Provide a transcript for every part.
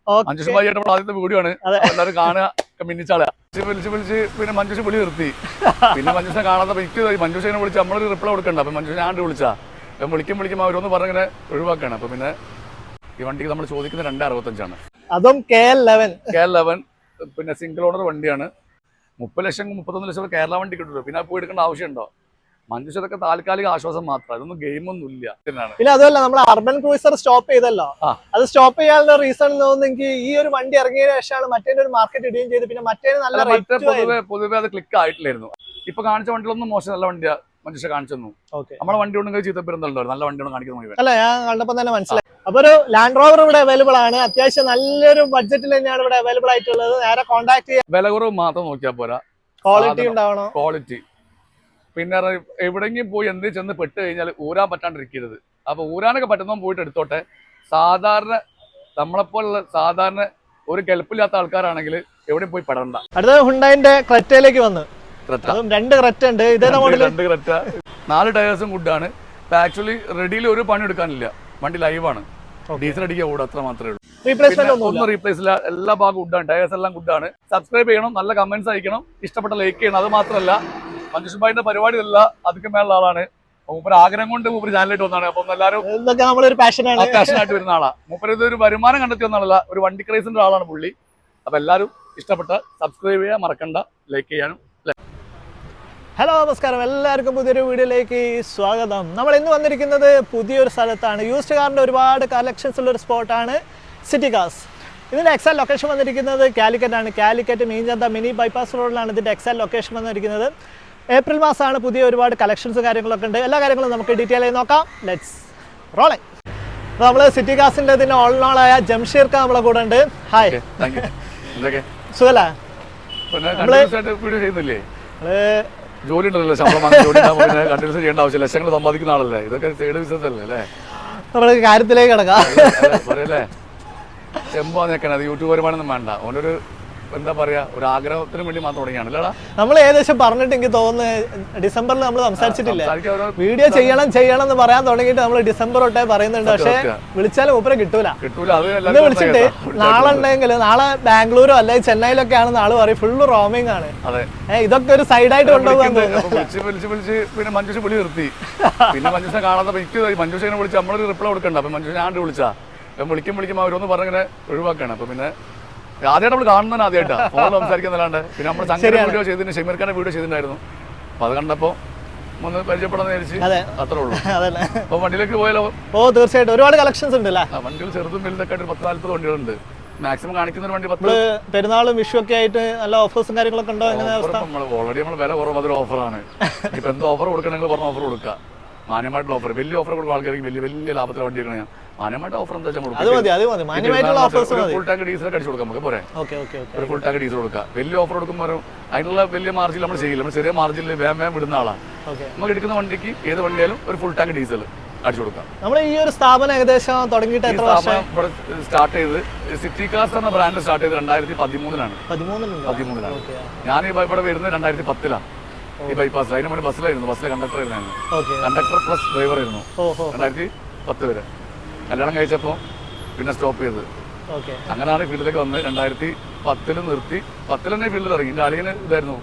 മഞ്ജുഷുമായിട്ട് നമ്മൾ ആദ്യത്തെ വീഡിയോ ആണ്, എല്ലാവരും കാണുക, മിന്നിച്ചാളാ വിളിച്ച് പിന്നെ മഞ്ജുഷ വിളി നിർത്തി. പിന്നെ മഞ്ജുഷ കാണാത്ത എനിക്ക് മഞ്ജുഷനെ വിളിച്ച് നമ്മളൊരു റിപ്ലൈ കൊടുക്കണ്ട. അപ്പൊ മഞ്ജുഷ ഞാൻ വിളിച്ചാ വിളിക്കും അവരൊന്ന് പറഞ്ഞിങ്ങനെ ഒഴിവാക്കാണ്. അപ്പൊ പിന്നെ ഈ വണ്ടിക്ക് നമ്മൾ ചോദിക്കുന്നത് 2.65 അതും KL11 പിന്നെ സിംഗിൾ ഓണർ വണ്ടിയാണ്. 30 ലക്ഷം 31 ലക്ഷം കേരള വണ്ടി കിട്ടുള്ളൂ. പിന്നെ പോയി എടുക്കേണ്ട ആവശ്യമുണ്ടോ? മഞ്ജുഷതൊക്കെ താൽക്കാലിക ആശ്വാസം മാത്രം, അതൊന്നും ഗെയിമൊന്നും ഇല്ല. പിന്നെ അതുമല്ല നമ്മൾ അർബൻ ക്രൂസർ സ്റ്റോപ്പ് ചെയ്തല്ലോ, അത് സ്റ്റോപ്പ് ചെയ്യാനുള്ള റീസൺ തോന്നുന്നെങ്കിൽ ഈ ഒരു വണ്ടി ഇറങ്ങിയതിനു ശേഷമാണ് മറ്റേ ഒരു മാർക്കറ്റ് ഇടുകയും ചെയ്ത്. പിന്നെ മറ്റേ നല്ല പൊതുവെ അത് ക്ലിക്ക് ആയിട്ടില്ലായിരുന്നു. ഇപ്പൊ കാണിച്ച വണ്ടികളൊന്നും മോശം നല്ല വണ്ടിയാ മഞ്ജുഷ കാണിച്ചു. നമ്മളെ വണ്ടി ഉണ്ടെങ്കിൽ ചീത്തപ്പേരുന്നല്ലോ, നല്ല വണ്ടിയാണ് കാണിക്കുന്നത്. അല്ല, ഞാൻ കണ്ടപ്പോ തന്നെ മനസ്സിലായി. അപ്പൊ ഒരു ലാൻഡ് റോവർ ഇവിടെ അവൈലബിൾ ആണ്. അത്യാവശ്യം നല്ലൊരു ബഡ്ജറ്റിൽ തന്നെയാണ് ഇവിടെ അവൈലബിൾ ആയിട്ടുള്ളത്. നേരെ കോൺടാക്ട് ചെയ്യാം. വില കുറവ് മാത്രം നോക്കിയാൽ പോരാ, ക്വാളിറ്റി ഉണ്ടാവണം. ക്വാളിറ്റി പിന്നെ എവിടെയെങ്കിലും പോയി എന്ത് ചെന്ന് പെട്ട് കഴിഞ്ഞാൽ ഊരാൻ പറ്റാണ്ടിരിക്കരുത്. അപ്പൊ ഊരാനൊക്കെ പറ്റുന്ന പോയിട്ട് എടുത്തോട്ടെ. സാധാരണ നമ്മളെപ്പോലുള്ള സാധാരണ ഒരു കെൽപ്പില്ലാത്ത ആൾക്കാരാണെങ്കിൽ എവിടെയും പോയി പെടണ്ട. അടുത്ത ഹുണ്ടായിന്റെ ക്രെറ്റയിലേക്ക് വന്ന് 2 ക്രെറ്റ ഉണ്ട്. ഇതേ 2 ക്രെറ്റ 4 ടയേഴ്സും ഗുഡാണ്. ആക്ച്വലി റെഡിയിൽ ഒരു പണി എടുക്കാനില്ല, വണ്ടി ലൈവാണ്. ഡീസൽ അടിക്കുക ഓടും, അത്ര മാത്രമേ ഉള്ളൂ. ഒന്നും റീപ്ലേസ് ഇല്ല, എല്ലാ ഭാഗവും ഗുഡാണ്, ടയേഴ്സ് എല്ലാം ഗുഡാണ്. സബ്സ്ക്രൈബ് ചെയ്യണം, നല്ല കമന്റ്സ് അയക്കണം, ഇഷ്ടപ്പെട്ട ലൈക്ക് ചെയ്യണം. അത് മാത്രമല്ല മഞ്ജുഷുഭായിന്റെ പരിപാടി അല്ല, അതൊക്കെ മേലുള്ള ആളാണ്. മൂപ്പര് ആഗ്രഹം കൊണ്ട് മൂപ്പര് ചാനലിട്ട് വന്നതാണ്. അപ്പം എല്ലാവരും പാഷനായിട്ട് വരുന്ന ആളാ. മൂപ്പര് ഇതൊരു വരുമാനം കണ്ടെത്തി വന്നാളല്ല, ഒരു വണ്ടി ക്രൈസിന്റെ ആളാണ് പുള്ളി. അപ്പൊ എല്ലാവരും ഇഷ്ടപ്പെട്ട സബ്സ്ക്രൈബ് ചെയ്യാൻ മറക്കണ്ട, ലൈക്ക് ചെയ്യാനും. ഹലോ, നമസ്കാരം, എല്ലാവർക്കും പുതിയൊരു വീഡിയോയിലേക്ക് സ്വാഗതം. നമ്മൾ ഇന്ന് വന്നിരിക്കുന്നത് പുതിയൊരു സ്ഥലത്താണ്. യൂസ്ഡ് കാറിന്റെ ഒരുപാട് കളക്ഷൻസ് ഉള്ള ഒരു സ്പോട്ടാണ് സിറ്റി കാർസ്. ഇതിന്റെ എക്സാക്ട് ലൊക്കേഷൻ വന്നിരിക്കുന്നത് കാലിക്കറ്റ് ആണ്. കാലിക്കറ്റ് മീൻചന്ത മിനി ബൈപ്പാസ് റോഡിലാണ് ഇതിന്റെ എക്സാക്ട് ലൊക്കേഷൻ വന്നിരിക്കുന്നത്. ഏപ്രിൽ മാസമാണ്. പുതിയ ഒരുപാട് കളക്ഷൻസ് കാര്യങ്ങളൊക്കെ ഉണ്ട്. എല്ലാ കാര്യങ്ങളും നമുക്ക് ഡീറ്റെയിൽ ആയി നോക്കാം. Let's rolling. അപ്പോൾ നമ്മൾ സിറ്റി കാർസിന്റെ ഇതിന്റെ ഓൾനോളായ ജംഷീർ ഖാൻ നമ്മളെ കൂടെ ഉണ്ട്. ഹായ്, സുഖല്ലേ? ജോലി ഉണ്ടല്ലോ, ശമ്പളം കണ്ടിന്യൂസ് ചെയ്യേണ്ട ആവശ്യമില്ല. ലക്ഷങ്ങൾ സമ്പാദിക്കുന്ന ആളല്ലേ, ഇതൊക്കെ സൈഡ് ബിസിനസ് അല്ലേ അല്ലേ? നമ്മുടെ കാര്യത്തിലേക്ക് കിടക്കാം പറയല്ലേ. ചെമ്പാന്നൊക്കെയാണ് അത്, യൂട്യൂബ് വരുമാനമൊന്നും വേണ്ട. ഓനൊരു എന്താ പറയാ, ഒരു ആഗ്രഹത്തിന് വേണ്ടി മാത്രം തുടങ്ങിയാണ് അല്ലടാ. നമ്മൾ ഏകദേശം പറഞ്ഞിട്ട് എനിക്ക് തോന്നുന്നു ഡിസംബറിൽ നമ്മൾ സംസാരിച്ചിട്ടില്ല. വീഡിയോ ചെയ്യണം എന്ന് പറയാൻ തുടങ്ങിയിട്ട് നമ്മൾ ഡിസംബർ തൊട്ടേ പറയുന്നുണ്ട്. പക്ഷെ വിളിച്ചാലും ഊപ്പരെ കിട്ടൂല. ഇന്ന് വിളിച്ചിട്ട് നാളെ ഉണ്ടെങ്കിൽ നാളെ ബാംഗ്ലൂരോ അല്ലെങ്കിൽ ചെന്നൈയിലൊക്കെ ആണെന്ന് ആള് പറയും. ഫുള്ള് റോമിംഗ് ആണ്. ഇതൊക്കെ ഒരു സൈഡായിട്ട് കൊണ്ടുപോകാൻ വിളിച്ച് പിന്നെ മഞ്ജുഷ വിളി നിർത്തി. പിന്നെ മഞ്ജുഷ കാണാത്ത എനിക്ക് മഞ്ജുഷനെ വിളിച്ച് നമ്മളൊരു റിപ്ലൈ കൊടുക്കണ്ട. അപ്പൊ മഞ്ജുഷ ഞാൻ വിളിച്ചാ വിളിക്കും അവരൊന്ന് പറഞ്ഞിങ്ങനെ ഒഴിവാക്കാണ്. അപ്പൊ പിന്നെ ആദ്യമായിട്ട് നമ്മൾ കാണുന്നതാണ്, ആദ്യമായിട്ടാണ് ഫോണിൽ സംസാരിക്കുന്നല്ലാണ്ട്. പിന്നെ നമ്മൾ സംഘടന വീഡിയോ ചെയ്തതിന് ഷമീർ ഖാന്റെ വീഡിയോ ചെയ്തിട്ടുണ്ടായിരുന്നു. അപ്പൊ അത് കണ്ടപ്പോ ഒന്ന് പരിചയപ്പെടാന്ന് വിചാരിച്ച്, അത്രേ ഉള്ളൂ. അപ്പൊ വണ്ടിയിലേക്ക് പോയാലോ? ഓ, തീർച്ചയായിട്ടും ഒരുപാട് കളക്ഷൻസ് ഉണ്ട്. വണ്ടികൾ ചെറുതും വലുതൊക്കെ ആയിട്ട് 10-40 വണ്ടികളുണ്ട്. മാക്സിമം കാണിക്കുന്ന വണ്ടി 10. പെരുന്നാളും വിഷു ഒക്കെ ആയിട്ട് നല്ല ഓഫേഴ്സും കാര്യങ്ങളൊക്കെ ഉണ്ടോ? ഓൾറെഡി നമ്മൾ വില കുറവ്, അതൊരു ഓഫറാണ്. ഇപ്പൊ എന്ത് ഓഫർ കൊടുക്കണമെങ്കിൽ പറഞ്ഞ ഓഫർ കൊടുക്കുക. മാന്യമായിട്ടുള്ള ഓഫർ, വലിയ ഓഫർ കൊടുക്കുന്ന ആൾക്കാർക്ക് വലിയ ലാഭത്തിൽ വണ്ടി എടുക്കണം. ഞാൻ മാന്യമായിട്ട് ഓഫർ എന്താ വെച്ചാൽ ഫുൾ ടാങ്ക് ഡീസൽ അടിച്ചു കൊടുക്കാം. നമുക്ക് പോരെ, ഒരു ഫുൾ ടാങ്ക് ഡീസൽ കൊടുക്കാം. വലിയ ഓഫർ കൊടുക്കുമ്പോൾ അതിനുള്ള വലിയ മാർജിൻ നമ്മൾ ചെയ്യില്ല. നമ്മൾ ചെറിയ മാർജിനിൽ വേഗം വിടുന്ന ആളാണ്. നമുക്ക് എടുക്കുന്ന വണ്ടിക്ക് ഏത് വണ്ടിയാലും ഒരു ഫുൾ ടാങ്ക് ഡീസൽ അടിച്ചു കൊടുക്കാം. നമ്മൾ ഈ ഒരു സ്ഥാപനം ഏകദേശം തുടങ്ങിയിട്ട് ഇവിടെ സ്റ്റാർട്ട് ചെയ്ത് സിറ്റി കാർസ് എന്ന ബ്രാൻഡ് സ്റ്റാർട്ട് ചെയ്ത് 2013-ലാണ്. ഞാൻ ഇവിടെ വരുന്നത് 2010-ലാണ്. ഈ ബൈപ്പാസ് അതിന് മുന്നേ ബസ്സിലായിരുന്നു. ബസ്സിലെ കണ്ടക്ടർ ആയിരുന്നു. കണ്ടക്ടർ പ്ലസ് ഡ്രൈവർ ആയിരുന്നു 2010 വരെ. കല്യാണം കഴിച്ചപ്പോ പിന്നെ സ്റ്റോപ്പ് ചെയ്ത് അങ്ങനെയാണ് ഫീൽഡിലേക്ക് വന്നത്. 2010 നിർത്തി. 10 തന്നെ ഫീൽഡിൽ ഇറങ്ങി. എന്റെ അളിയന് ഇതായിരുന്നു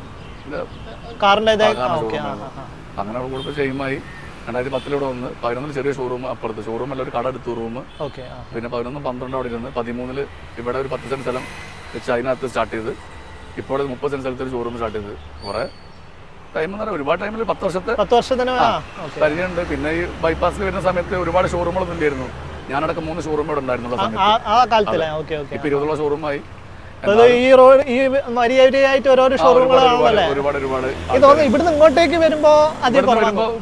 അങ്ങനെ കൂടുതൽ ചെയ്യുമായി. 2010 ഇവിടെ വന്ന് 11 ചെറിയ ഷോറൂം, അപ്പുറത്ത് ഷോറൂം അല്ല ഒരു കട എടുത്തു റൂം. പിന്നെ 11-12 അവിടെ ഇരുന്ന് 13 ഇവിടെ ഒരു 10 സെന്റ് സ്ഥലം വെച്ച് അതിനകത്ത് സ്റ്റാർട്ട് ചെയ്ത് ഇപ്പോൾ 30 സെന്റ് സ്ഥലത്ത് ഒരു ഷോറൂം സ്റ്റാർട്ട് ചെയ്ത് കുറെ ടൈം എന്ന് പറയാം. ഒരുപാട് ടൈമിൽ 10 വർഷത്തിന് പരിചയമുണ്ട്. പിന്നെ ഈ ബൈപ്പാസിൽ വരുന്ന സമയത്ത് ഒരുപാട് ഷോറൂമുകളൊന്നും ഇല്ലായിരുന്നു. ഞാനടക്കം 3 ഷോറൂം ഇവിടെ ഉണ്ടായിരുന്നുള്ള സമയത്ത്. ഇപ്പൊ 20 ഷോറൂമായി. ഇവിടുന്ന് ഇങ്ങോട്ടേക്ക് വരുമ്പോ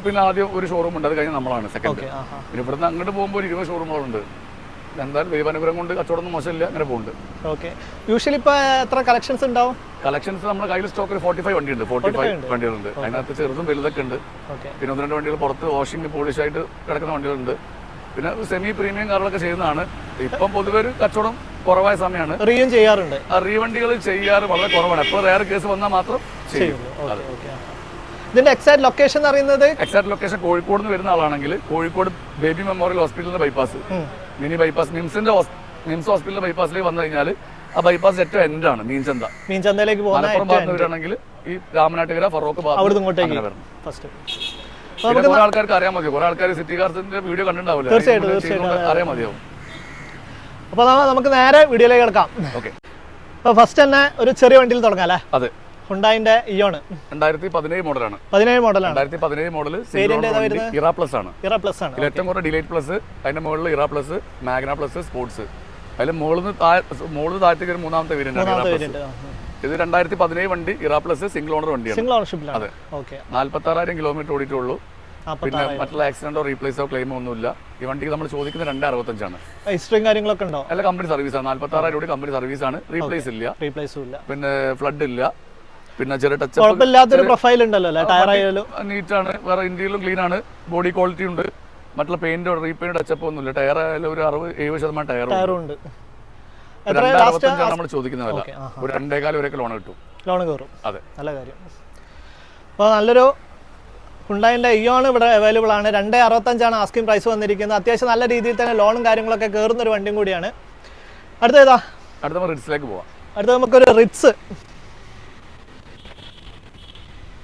പിന്നെ ആദ്യം ഒരു ഷോറൂം ഉണ്ട്, അത് കഴിഞ്ഞ് നമ്മളാണ് സെക്കൻഡ്. പിന്നെ ഇവിടുന്ന് അങ്ങോട്ട് പോകുമ്പോൾ 20 ഷോറൂമുകളുണ്ട്. എന്തായാലും ദൈവാനുഗ്രഹം കൊണ്ട് കച്ചവടം മോശമില്ല, അങ്ങനെ പോകുന്നുണ്ട്. യൂഷ്വലി ഇപ്പൊ എത്ര കളക്ഷൻസ് ഉണ്ടാവും? കളക്ഷൻസ് നമ്മുടെ കയ്യിൽ സ്റ്റോക്ക് ഒരു 45 വണ്ടിയുണ്ട്. 45 വണ്ടികളുണ്ട്. അതിനകത്ത് ചെറുതും വലുതൊക്കെ ഉണ്ട്. പിന്നെ 1-2 വണ്ടികൾ പുറത്ത് വാഷിംഗ് പോളിഷ് ആയിട്ട് കിടക്കുന്ന വണ്ടികളുണ്ട്. പിന്നെ സെമി പ്രീമിയം കാറുകളൊക്കെ ചെയ്യുന്നതാണ്. ഇപ്പം പൊതുവെ ഒരു കച്ചവടം കുറവായ സമയമാണ്. ചെയ്യാറുണ്ട്. റീവണ്ടികൾ ചെയ്യാറ് വളരെ കുറവാണ്. എപ്പോൾ റയർ കേസ് വന്നാൽ മാത്രം ചെയ്യും. ഇതിന്റെ എക്സാക്ട് ലൊക്കേഷൻ അറിയുന്നത്? എക്സാക്ട് ലൊക്കേഷൻ കോഴിക്കോട് നിന്ന് വരുന്ന ആളാണെങ്കിൽ കോഴിക്കോട് ബേബി മെമ്മോറിയൽ ഹോസ്പിറ്റലിന്റെ ബൈപ്പാസ്, മിനി ബൈപ്പാസ്, മിംസിന്റെ നിംസ് ഹോസ്പിറ്റലിലെ ബൈപ്പാസിലേക്ക് വന്നു കഴിഞ്ഞാൽ ആ ബൈപ്പാസ് ഏറ്റവും എൻഡാണ് മീൻചന്ത. മീൻചന്തയിലേക്ക് മലപ്പുറം ഭാഗത്ത് വരികയാണെങ്കിൽ ഈ രാമനാട്ടുകര ഫറോക്ക് അവിടുന്ന് ഇങ്ങോട്ടേക്ക് അങ്ങനെ വരണം. ഫസ്റ്റ് പിന്നെ കുറെ ആൾക്കാർക്ക് അറിയാൻ മതി, കുറെ ആൾക്കാർ സിറ്റി കാർസിന്റെ വീഡിയോ കണ്ടിട്ടുണ്ടാവില്ല, അറിയാൻ മതിയാവും. അപ്പോൾ നമുക്ക് നേരെ വീഡിയോയിലേക്ക് കിടക്കാം. ഓക്കെ, അപ്പോൾ ഫസ്റ്റ് തന്നെ ഒരു ചെറിയ വണ്ടിയിൽ തുടങ്ങാം അല്ലേ? അതെ, ഹുണ്ടായിന്റെ ഇയോൺ 2017 മോഡലാണ്. 17 മോഡലാണ്. 2017 മോഡൽ ഇറ പ്ലസ് ആണ്. ഇറ പ്ലസ് ആണ്. ഏറ്റവും കൂടുതൽ ഡിലൈറ്റ് പ്ലസ്, അതിന്റെ മുകളിൽ ഇറ പ്ലസ്, മാഗ്ന പ്ലസ്, സ്പോർട്സ്. അതിൽ മുകളിൽ താഴത്തേക്ക് ഒരു മൂന്നാമത്തെ വേരിയന്റ്. ഇത് 2017 വണ്ടി, ഇറ പ്ലസ്, സിംഗിൾ ഓണർ വണ്ടിയാണ്. സിംഗിൾ ഓണർഷിപ്പിലാണ്. അതെ, 46,000 കിലോമീറ്റർ ഓടിയിട്ടുള്ളൂ. പിന്നെ മറ്റുള്ള ആക്സിഡന്റോ റീപ്ലേസോ ക്ലെയിമോ ഒന്നുമില്ല. ഈ വണ്ടിക്ക് നമ്മൾ ചോദിക്കുന്നത് 265 ആണ്. ഹിസ്റ്ററിയും കാര്യങ്ങളൊക്കെ ഉണ്ടോ? അല്ല, കമ്പനി സർവീസ് ആണ്. 46,000 രൂപ കമ്പനി സർവീസ് ആണ്. റീപ്ലേസ് ഇല്ല, പിന്നെ ഫ്ലഡ് ഇല്ല, പിന്നെ ചെറിയ ടച്ച് പ്രൊഫൈൽ ഉണ്ടല്ലോ. ടയർ ആയാലും നീറ്റ് ആണ്, വേറെ ഇന്ത്യയിലും ക്ലീൻ ആണ്, ബോഡി ക്വാളിറ്റി ഉണ്ട്, മറ്റുള്ള പെയിന്റോ റീപെയിന്റ് ടച്ചപ്പ് ഒന്നുമില്ല. ടയർ ആയാലും ഒരു 60-70% ടയറും ഉണ്ട്. 265 നമ്മൾ ചോദിക്കുന്ന വില. ഒരു 2.25 വരെയൊക്കെ ലോൺ കിട്ടും. ലോൺ കയറും. അതെ, നല്ല കാര്യം. അപ്പോൾ നല്ലൊരു ഹുണ്ടായിന്റെ ഇയോൺ ഇവിടെ അവൈലബിൾ ആണ്. 265 ആസ്കിംഗ് പ്രൈസ് വന്നിരിക്കുന്നത്. അത്യാവശ്യം നല്ല രീതിയിൽ തന്നെ ലോണും കാര്യങ്ങളൊക്കെ കയറുന്ന ഒരു വണ്ടിയും കൂടിയാണ്. അടുത്ത ഏതാ? അടുത്ത റിറ്റ്സിലേക്ക് പോവാം. അടുത്ത നമുക്കൊരു റിറ്റ്സ്.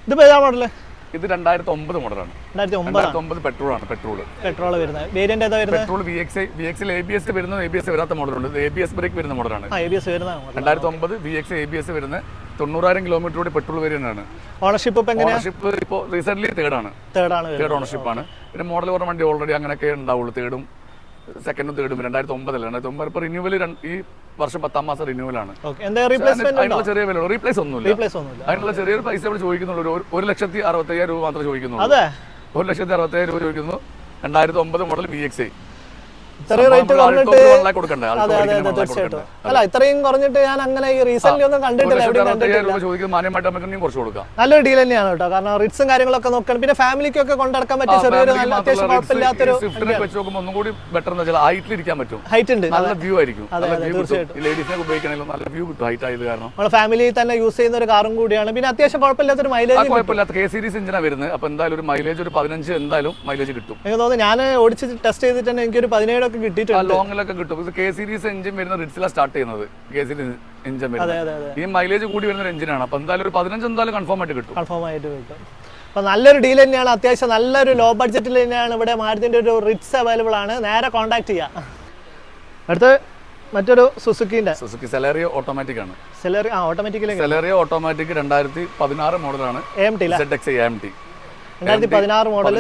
ഇതിപ്പോ ഏതാ മോഡല്? ഇത് 2009 മോഡലാണ്. 2009 പെട്രോൾ ആണ്. പെട്രോൾ വരുന്നത് വേരിയന്റ് ഏതാ വരുന്നത്? പെട്രോൾ VXI ABS വരുന്ന, ABS വരാത്ത മോഡലുണ്ട്. ABS ബ്രേക്ക് വരുന്ന മോഡലാണ്. 2009 VXI ABS വരുന്ന 90,000 കിലോമീറ്റർ കൂടി പെട്രോൾ വേരിയന്റ് ആണ്. ഓണർഷിപ്പ് ഓണർഷിപ്പ് ഇപ്പോൾ റീസെന്റ് തേർഡ് ഓണർഷിപ്പ് ആണ്. പിന്നെ മോഡൽ കുറഞ്ഞ വണ്ടി ഓൾറെഡി അങ്ങനെയൊക്കെ ഉണ്ടാവുള്ളൂ. തേർഡും സെക്കൻഡും തേർഡും 2009 ഇപ്പൊ റിന്യൂവൽ ഈ വർഷം 10ാം മാസം റിന്യൂവൽ ആണ്. അതിനുള്ള ചെറിയ വില, റീപ്ലേസ് ഒന്നുമില്ല. അതിനുള്ള ചെറിയൊരു പൈസ ഇവിടെ ചോദിക്കുന്നുള്ളൂ. 1,65,000 രൂപ മാത്രമേ ചോദിക്കുന്നുള്ളൂ. 1,65,000 രൂപ ചോദിക്കുന്നു. 2009 മോഡൽ VXI. ഇത്രയും റേറ്റ് കുറഞ്ഞിട്ട് അല്ല, ഇത്രയും കുറഞ്ഞിട്ട് ഞാൻ അങ്ങനെ ഈ റീസെന്റ് ഒന്നും കണ്ടിട്ടില്ല. നല്ലൊരു ഡീൽ തന്നെയാണ് കേട്ടോ. കാരണം റിറ്റ്സും കാര്യങ്ങളൊക്കെ നോക്കണം. പിന്നെ ഫാമിലിക്കൊക്കെ കൊണ്ടടക്കാൻ പറ്റിയ ചെറിയൊരു അത്യാവശ്യം കുഴപ്പമില്ലാത്തൊരു ഹൈറ്റ് ഉണ്ട്. നല്ല വ്യൂ ആയിരിക്കും. നമ്മുടെ ഫാമിലി തന്നെ യൂസ് ചെയ്യുന്ന ഒരു കാറും കൂടിയാണ്. പിന്നെ അത്യാവശ്യം കുഴപ്പമില്ലാത്തൊരു മൈലേജ്, കുഴപ്പമില്ലാത്ത K സീരീസ് എഞ്ചിനാണ് വരുന്നത്. അപ്പൊ എന്തായാലും ഒരു മൈലേജ് ഒരു 15 എന്തായാലും മൈലേജ് കിട്ടും. എനിക്ക് തോന്നുന്നു ഞാൻ ഓടിച്ച് ടെസ്റ്റ് ചെയ്തിട്ട് തന്നെ എനിക്കൊരു 17 ലോങ്ങിലൊക്കെ കിട്ടും. ഇത് K സീരീസ് എഞ്ചിൻ വരുന്ന റിറ്റ്സിലാണ് സ്റ്റാർട്ട് ചെയ്യുന്നത്. K സീരീസ് എഞ്ചിൻ വരുന്നത് ഈ മൈലേജ് കൂടി വരുന്ന എഞ്ചിനാണ്. അപ്പൊ എന്തായാലും ഒരു 15 എന്തായാലും കൺഫേം ആയിട്ട് കിട്ടും. അപ്പൊ നല്ലൊരു ഡീൽ തന്നെയാണ്. അത്യാവശ്യം നല്ലൊരു ലോ ബഡ്ജറ്റിൽ തന്നെയാണ് ഇവിടെ മാരുതിന്റെ ഒരു റിറ്റ്സ് അവൈലബിൾ ആണ്. നേരെ കോൺടാക്ട് ചെയ്യാം. അടുത്ത് മറ്റൊരു സുസുക്കി സെലേറിയോ ഓട്ടോമാറ്റിക് ആണ്. സെലേറിയോ ഓട്ടോമാറ്റിക് 2016 മോഡലാണ്. ZXi AMT 2016 model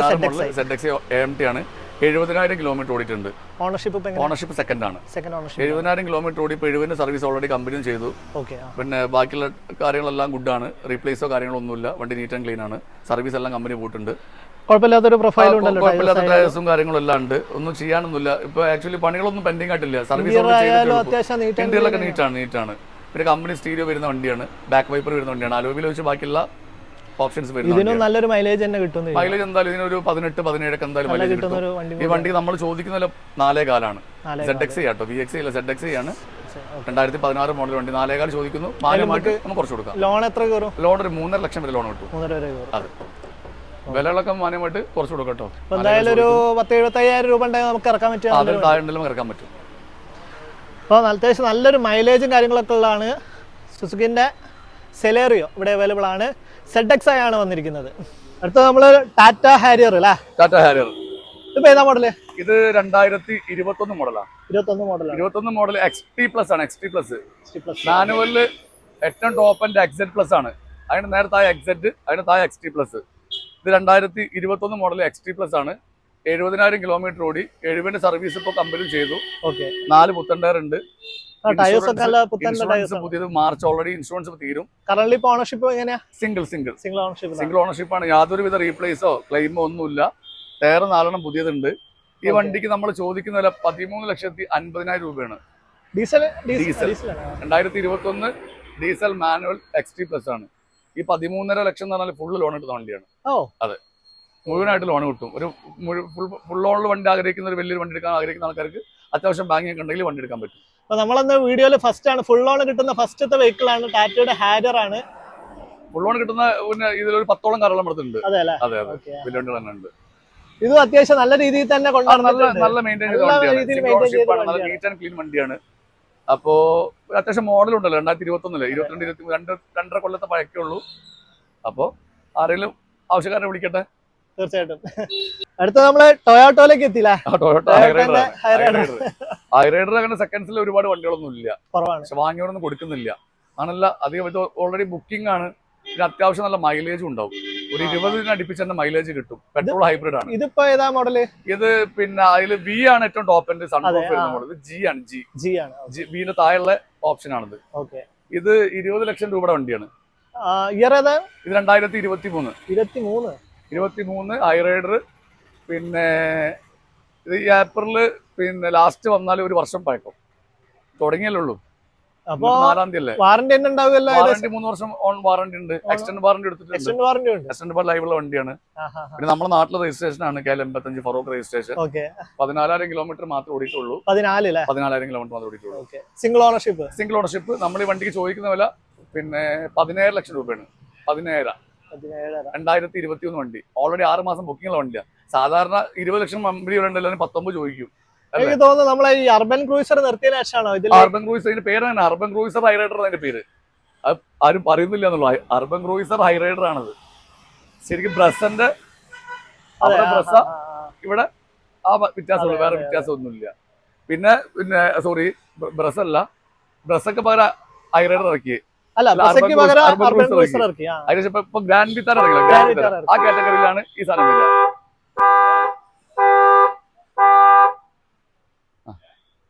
ZXi AMT ആണ്. 70,000 കിലോമീറ്റർ ഓടിയിട്ടുണ്ട്. ഓണർഷിപ്പ് സെക്കൻഡ് ആണ്. 70,000 കിലോമീറ്റർ ഓടി. ഇപ്പോൾ 70 സർവീസ് ഓൾറെഡി കമ്പനിയും ചെയ്തു. പിന്നെ ബാക്കിയുള്ള കാര്യങ്ങളെല്ലാം ഗുഡാണ്. റീപ്ലേസോ കാര്യങ്ങളോ ഒന്നുമില്ല. വണ്ടി നീറ്റ് ആൻഡ് ക്ലീൻ ആണ്. സർവീസ് എല്ലാം കമ്പനി പോയിട്ടുണ്ട്. കുഴപ്പമില്ലാത്തൊരു പ്രൊഫൈൽ ഉണ്ടല്ലോ. കുഴപ്പമില്ലാത്ത ടയേഴ്സും കാര്യങ്ങളും എല്ലാം ഉണ്ട്. ഒന്നും ചെയ്യാനൊന്നുമില്ല. ഇപ്പൊ ആക്ച്വലി പണികളൊന്നും പെൻഡിങ് ആയിട്ടില്ല. സർവീസ് ഇന്ത്യയിലൊക്കെ നീറ്റാണ്. പിന്നെ കമ്പനി സ്റ്റീരിയോ വരുന്ന വണ്ടിയാണ്. ബാക്ക് വൈപ്പർ വരുന്ന വണ്ടിയാണ്. അലോവിയിൽ വെച്ച് ബാക്കിയുള്ള ഓപ്ഷൻസ് ഇതിനും നല്ലൊരു മൈലേജ് തന്നെ കിട്ടും. മൈലേജ് എന്തായാലും ഇതിനൊരു 18-17 എന്തായാലും മൈലേജ് കിട്ടും. ഈ വണ്ടി നമ്മൾ ചോദിക്കുന്ന 4.4 ആണ്. ZXi ആട്ടോ, VXI അല്ല, ZXi ആണ്. 2016 മോഡൽ വണ്ടി. 4.4 ചോദിക്കുന്നു. മാന്യമായിട്ട് നമുക്ക് കുറച്ച് കൊടുക്കാം. ലോൺ എത്ര കയറും? ലോൺ ഒരു 3.5 ലക്ഷം വരെ ലോൺ കിട്ടും. അതെ, വിലകളൊക്കെ മാന്യമായിട്ട് കുറച്ച് കൊടുക്കട്ടോ. എന്തായാലും ഒരു 10,000-75,000 രൂപ ഉണ്ടെങ്കിൽ നമുക്ക് ഇറക്കാൻ പറ്റും. അതിൽ താഴെ ഉണ്ടെങ്കിലും ഇറക്കാൻ പറ്റും. അപ്പോൾ അത്യാവശ്യം നല്ലൊരു മൈലേജും കാര്യങ്ങളൊക്കെ ഉള്ളതാണ്. സുസുക്കിന്റെ സെലേറിയോ ഇവിടെ അവൈലബിൾ ആണ്. ZXi ആണ് വന്നിരിക്കുന്നത്. അടുത്ത നമ്മള് ടാറ്റ ഹാരിയർ അല്ലേ? ടാറ്റ ഹാരിയർ. ഇപ്പൊ ഏതാ മോഡല്? ഇത് 2021 മോഡലാണ്. 21 മോഡൽ XT പ്ലസ് ആണ്. XT പ്ലസ് മാനുവലില് ഏറ്റവും ടോപ്പ് ആൻഡ് XZ പ്ലസ് ആണ്. അതിന് നേരെ താഴെ XZ, അതിന് താഴെ XT പ്ലസ്. ഇത് 2021 മോഡൽ XT പ്ലസ് ആണ്. 70,000 കിലോമീറ്റർ ഓടി. 70 സർവീസ് ഇപ്പോൾ കമ്പനി ചെയ്തു. 4 പുത്തൻ ടയർ ഉണ്ട്. പുതിയത് മാർച്ച് ഓൾറെഡി ഇൻഷുറൻസ് തീരും. ഓണർഷിപ്പ് എങ്ങനെയാ? സിംഗിൾ ഓണർഷിപ്പ് ആണ്. യാതൊരുവിധ റീപ്ലേസോ ക്ലെയിമോ ഒന്നുമില്ല. ടയർ 4 പുതിയതുണ്ട്. ഈ വണ്ടിക്ക് നമ്മൾ ചോദിക്കുന്ന വില 13,50,000 രൂപയാണ്. Diesel 2021 diesel manual XT plus ആണ്. ഈ 13.5 ലക്ഷം എന്ന് പറഞ്ഞാൽ ഫുള്ള് ലോൺ കിട്ടുന്ന വണ്ടിയാണ്. അതെ, മുഴുവനായിട്ട് ലോൺ കിട്ടും. ഒരു ഫുൾ ലോണിൽ വണ്ടി ആഗ്രഹിക്കുന്ന ഒരു വലിയൊരു വണ്ടി എടുക്കാൻ ആഗ്രഹിക്കുന്ന ആൾക്കാർക്ക് അത്യാവശ്യം ബാങ്ക് ഒക്കെ ഉണ്ടെങ്കിൽ വണ്ടി എടുക്കാൻ പറ്റും. അപ്പൊ നമ്മളന്ന് വീഡിയോയിൽ ഫസ്റ്റ് ആണ് ഫുൾ ലോൺ കിട്ടുന്ന ഫസ്റ്റത്തെ വെഹിക്കിൾ ആണ്. ടാറ്റയുടെ ഹാരിയർ ആണ്. ഫുൾ ലോൺ കിട്ടുന്ന പിന്നെ ഇതിലൊരു 10ഓളം കാറുകൾ നമ്മുടെ ഉണ്ട്. അതെ, വലിയ വണ്ടികൾ തന്നെ ഉണ്ട്. ഇതും അത്യാവശ്യം നല്ല രീതിയിൽ തന്നെ നല്ല മെയിൻറ്റെയിൻ ചെയ്ത വണ്ടിയാണ്, നല്ല നീറ്റ് ആൻഡ് ക്ലീൻ വണ്ടിയാണ്. അപ്പോ അത്യാവശ്യം മോഡൽ ഉണ്ടല്ലോ, 2021 22 2.5 കൊല്ലത്തെ പഴക്കേ ഉള്ളൂ. അപ്പോ ആരെങ്കിലും ആവശ്യക്കാരെ വിളിക്കട്ടെ. തീർച്ചയായിട്ടും. അടുത്ത നമ്മള് ടൊയോട്ടോയിലേക്ക് എത്തിയില്ലേ? ടൊയോട്ട ഹൈറൈഡർ അങ്ങനെ സെക്കൻഡ്സിൽ ഒരുപാട് വണ്ടികളൊന്നും ഇല്ല, പക്ഷെ വാങ്ങിയവരൊന്നും കൊടുക്കുന്നില്ല. ആണല്ല അധികം ഇത് ഓൾറെഡി ബുക്കിംഗ് ആണ്. പിന്നെ അത്യാവശ്യം നല്ല മൈലേജും ഉണ്ടാവും. ഒരു 20 അടുപ്പിച്ച് തന്നെ മൈലേജ് കിട്ടും. പെട്രോൾ ഹൈബ്രിഡ് ആണ്. ഇതിപ്പോ ഏതാ മോഡല്? ഇത് പിന്നെ അതില് വി ആണ് ഏറ്റവും ടോപ്പ് എൻഡ് സൺറൂഫ് വരുന്ന മോഡൽ. ജി ആണ്. വിന്റെ താഴെയുള്ള ഓപ്ഷൻ ആണിത്. ഇത് 20 ലക്ഷം രൂപയുടെ വണ്ടിയാണ്. ഇത് 2023 ഹൈറൈഡർ. പിന്നെ ഇത് ഈ ഏപ്രില് പിന്നെ ലാസ്റ്റ് വന്നാൽ 1 വർഷം പഴക്കം തുടങ്ങിയല്ലേ ഉള്ളൂ. 4-ാം തീയതി അല്ലേ. വാറന്റി 3 വർഷം ഓൺ വാറന്റി ഉണ്ട്. എക്സ്റ്റൻഡ് വാറന്റി എടുത്തിട്ടുണ്ട്. എക്സ്റ്റൻഡ് ലൈവുള്ള വണ്ടിയാണ്. പിന്നെ നമ്മുടെ നാട്ടിലെ രജിസ്ട്രേഷൻ ആണ് KL 85 ഫറോക്ക് രജിസ്ട്രേഷൻ. 14,000 കിലോമീറ്റർ മാത്രമേ ഓടിയിട്ടുള്ളൂ. 14,000 കിലോമീറ്റർ മാത്രമേ ഓടിയിട്ടുള്ളൂ. Single ownership. നമ്മൾ ഈ വണ്ടിക്ക് ചോദിക്കുന്ന വില പിന്നെ 17 ലക്ഷം രൂപയാണ്. 17 2021 വണ്ടി. ഓൾറെഡി 6 മാസം ബുക്കിംഗ് ഉള്ള വണ്ടിയാണ്. സാധാരണ 20 ലക്ഷം കമ്പനി ഉണ്ടല്ലോ, 19 ചോദിക്കും. എനിക്ക് തോന്നുന്നു നമ്മളെ ഈ അർബൻ ക്രൂസർ നിർത്തിയ ശേഷമാണോ അർബൻ ക്രൂസർ? ഇതിന്റെ പേര് തന്നെ അർബൻ ക്രൂസർ ഹൈറൈഡർ. അതിന്റെ പേര് അത് ആരും പറയുന്നില്ല എന്നുള്ളൂ. അർബൻ ക്രൂസർ ഹൈറൈഡർ ആണത്. ശരിക്കും ബ്രസന്റെ ബ്രസ ഇവിടെ ആ വ്യത്യാസമുള്ളൂ, വേറെ വ്യത്യാസമൊന്നുമില്ല. പിന്നെ സോറി, ബ്രസ് അല്ല, ബ്രസൊക്കെ പകരം ഹൈറൈഡർ ഇറക്കി. അതിന് ഇപ്പൊ ഗ്രാൻഡ് വിത്താർ ഇറങ്ങില്ല. ആ കാറ്റഗറിയിലാണ് ഈ സാധനം വരിക.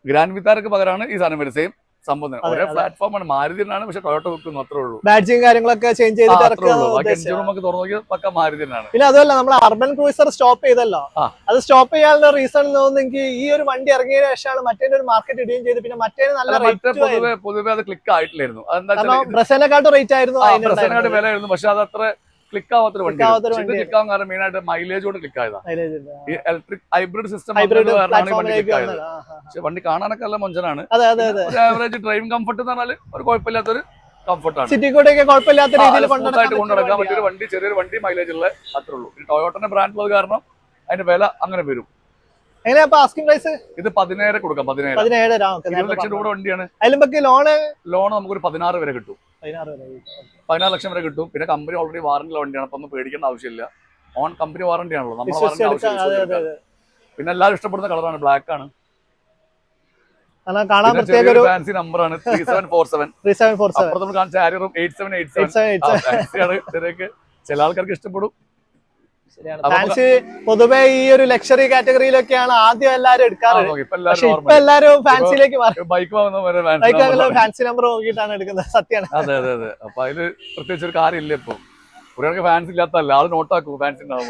ഗ്രാൻഡ് വിത്താർക്ക് പകരമാണ് ഈ സാധനം വരും. സെയിം സംഭവം, ഒരേ പ്ലാറ്റ്ഫോം ആണ്. മാരുതിനാണ്, പക്ഷെ ടൊയോട്ട വെക്കുന്നു, അത്രേ ഉള്ളൂ. ബാഡ്ജിങ് കാര്യങ്ങളൊക്കെ ചേഞ്ച് ചെയ്തിട്ട് പക്ക മാരുതിനാണ്. പിന്നെ അതുമല്ല, നമ്മൾ അർബൻ ക്രൂസർ സ്റ്റോപ്പ് ചെയ്തല്ലോ, അത് സ്റ്റോപ്പ് ചെയ്യാനുള്ള റീസൺ തോന്നുന്നെങ്കിൽ ഈ ഒരു വണ്ടി ഇറങ്ങിയതിനു ശേഷമാണ് മറ്റേ ഒരു മാർക്കറ്റ് ഇടുകയും ചെയ്ത്. പിന്നെ മറ്റേ നല്ല പൊതുവെ അത് ക്ലിക്ക് ആയിട്ടില്ലായിരുന്നു. ബ്രസേനെക്കാട്ടും റേറ്റ് ആയിരുന്നു, വില ആയിരുന്നു. പക്ഷെ അത് അത്ര ക്ലിക്ക് ആവാത്തൊരു വണ്ടി. ക്ലിക്ക് ആവാൻ കാരണം മെയിൻ ആയിട്ട് മൈലേജ് കൊണ്ട് ക്ലിക്ക് ആയതാ. ഈ ഇലക്ട്രിക് ഹൈബ്രിഡ് സിസ്റ്റം പക്ഷെ വണ്ടി കാണാനൊക്കെ നല്ല മൊഞ്ചനാണ്. ആവറേജ് ഡ്രൈവിംഗ് കംഫർട്ട് എന്ന് പറഞ്ഞാൽ ഒരു കുഴപ്പമില്ലാത്തൊരു കംഫർട്ടാണ്. സിറ്റി കൂടെയൊക്കെ കുഴപ്പമില്ലാത്ത രീതിയിൽ കൊണ്ടുനടക്കാൻ പറ്റിയൊരു വണ്ടി, ചെറിയൊരു വണ്ടി, മൈലേജ് ഉള്ള അത്രേ ഉള്ളൂ. ടൊയോട്ടന്റെ ബ്രാൻഡ് ഉള്ളത് കാരണം അതിന്റെ വില അങ്ങനെ വരും. ഇത് 17 കൊടുക്കാം. 17 ലക്ഷം രൂപ വണ്ടിയാണ്. ലോൺ നമുക്കൊരു 16 വരെ കിട്ടും. 16 ലക്ഷം വരെ കിട്ടും. പിന്നെ കമ്പനി ഓൾറെഡി വാറന്റിയുള്ള വണ്ടിയാണ്, അപ്പൊ ഒന്നും പേടിക്കേണ്ട ആവശ്യമില്ല. ഓൺ കമ്പനി വാറന്റി ആണല്ലോ, നമ്മൾ വാറന്റി ആവശ്യമില്ല. പിന്നെ എല്ലാവരും ഇഷ്ടപ്പെടുന്ന കളറാണ്, ബ്ലാക്ക് ആണ്. ഫാൻസി നമ്പറാണ് 3747. അപ്പുറത്ത് കാണിച്ച ആര്യറും 8787. ചില ആൾക്കാർക്ക് ഇഷ്ടപ്പെടും. ഫാൻസി പൊതുവെ ഈ ഒരു ലക്ഷറി കാറ്റഗറിയിലൊക്കെയാണ് ആദ്യം എല്ലാരും എടുക്കാറ്. ഇപ്പൊ എല്ലാരും ഫാൻസിയിലേക്ക് ബൈക്ക് ഫാൻസി നമ്പർ നോക്കിയിട്ടാണ് എടുക്കുന്നത്. സത്യമാണ്. അതെ അതെ അതെ. അപ്പൊ അതില് പ്രത്യേകിച്ച് ഒരു കാര്യമില്ല. ഇപ്പൊ ഒരാൾക്ക് ഫാൻസി ഇല്ലാത്തല്ല, ആള് നോട്ടാക്കും. ഫാൻസി ഉണ്ടാവും,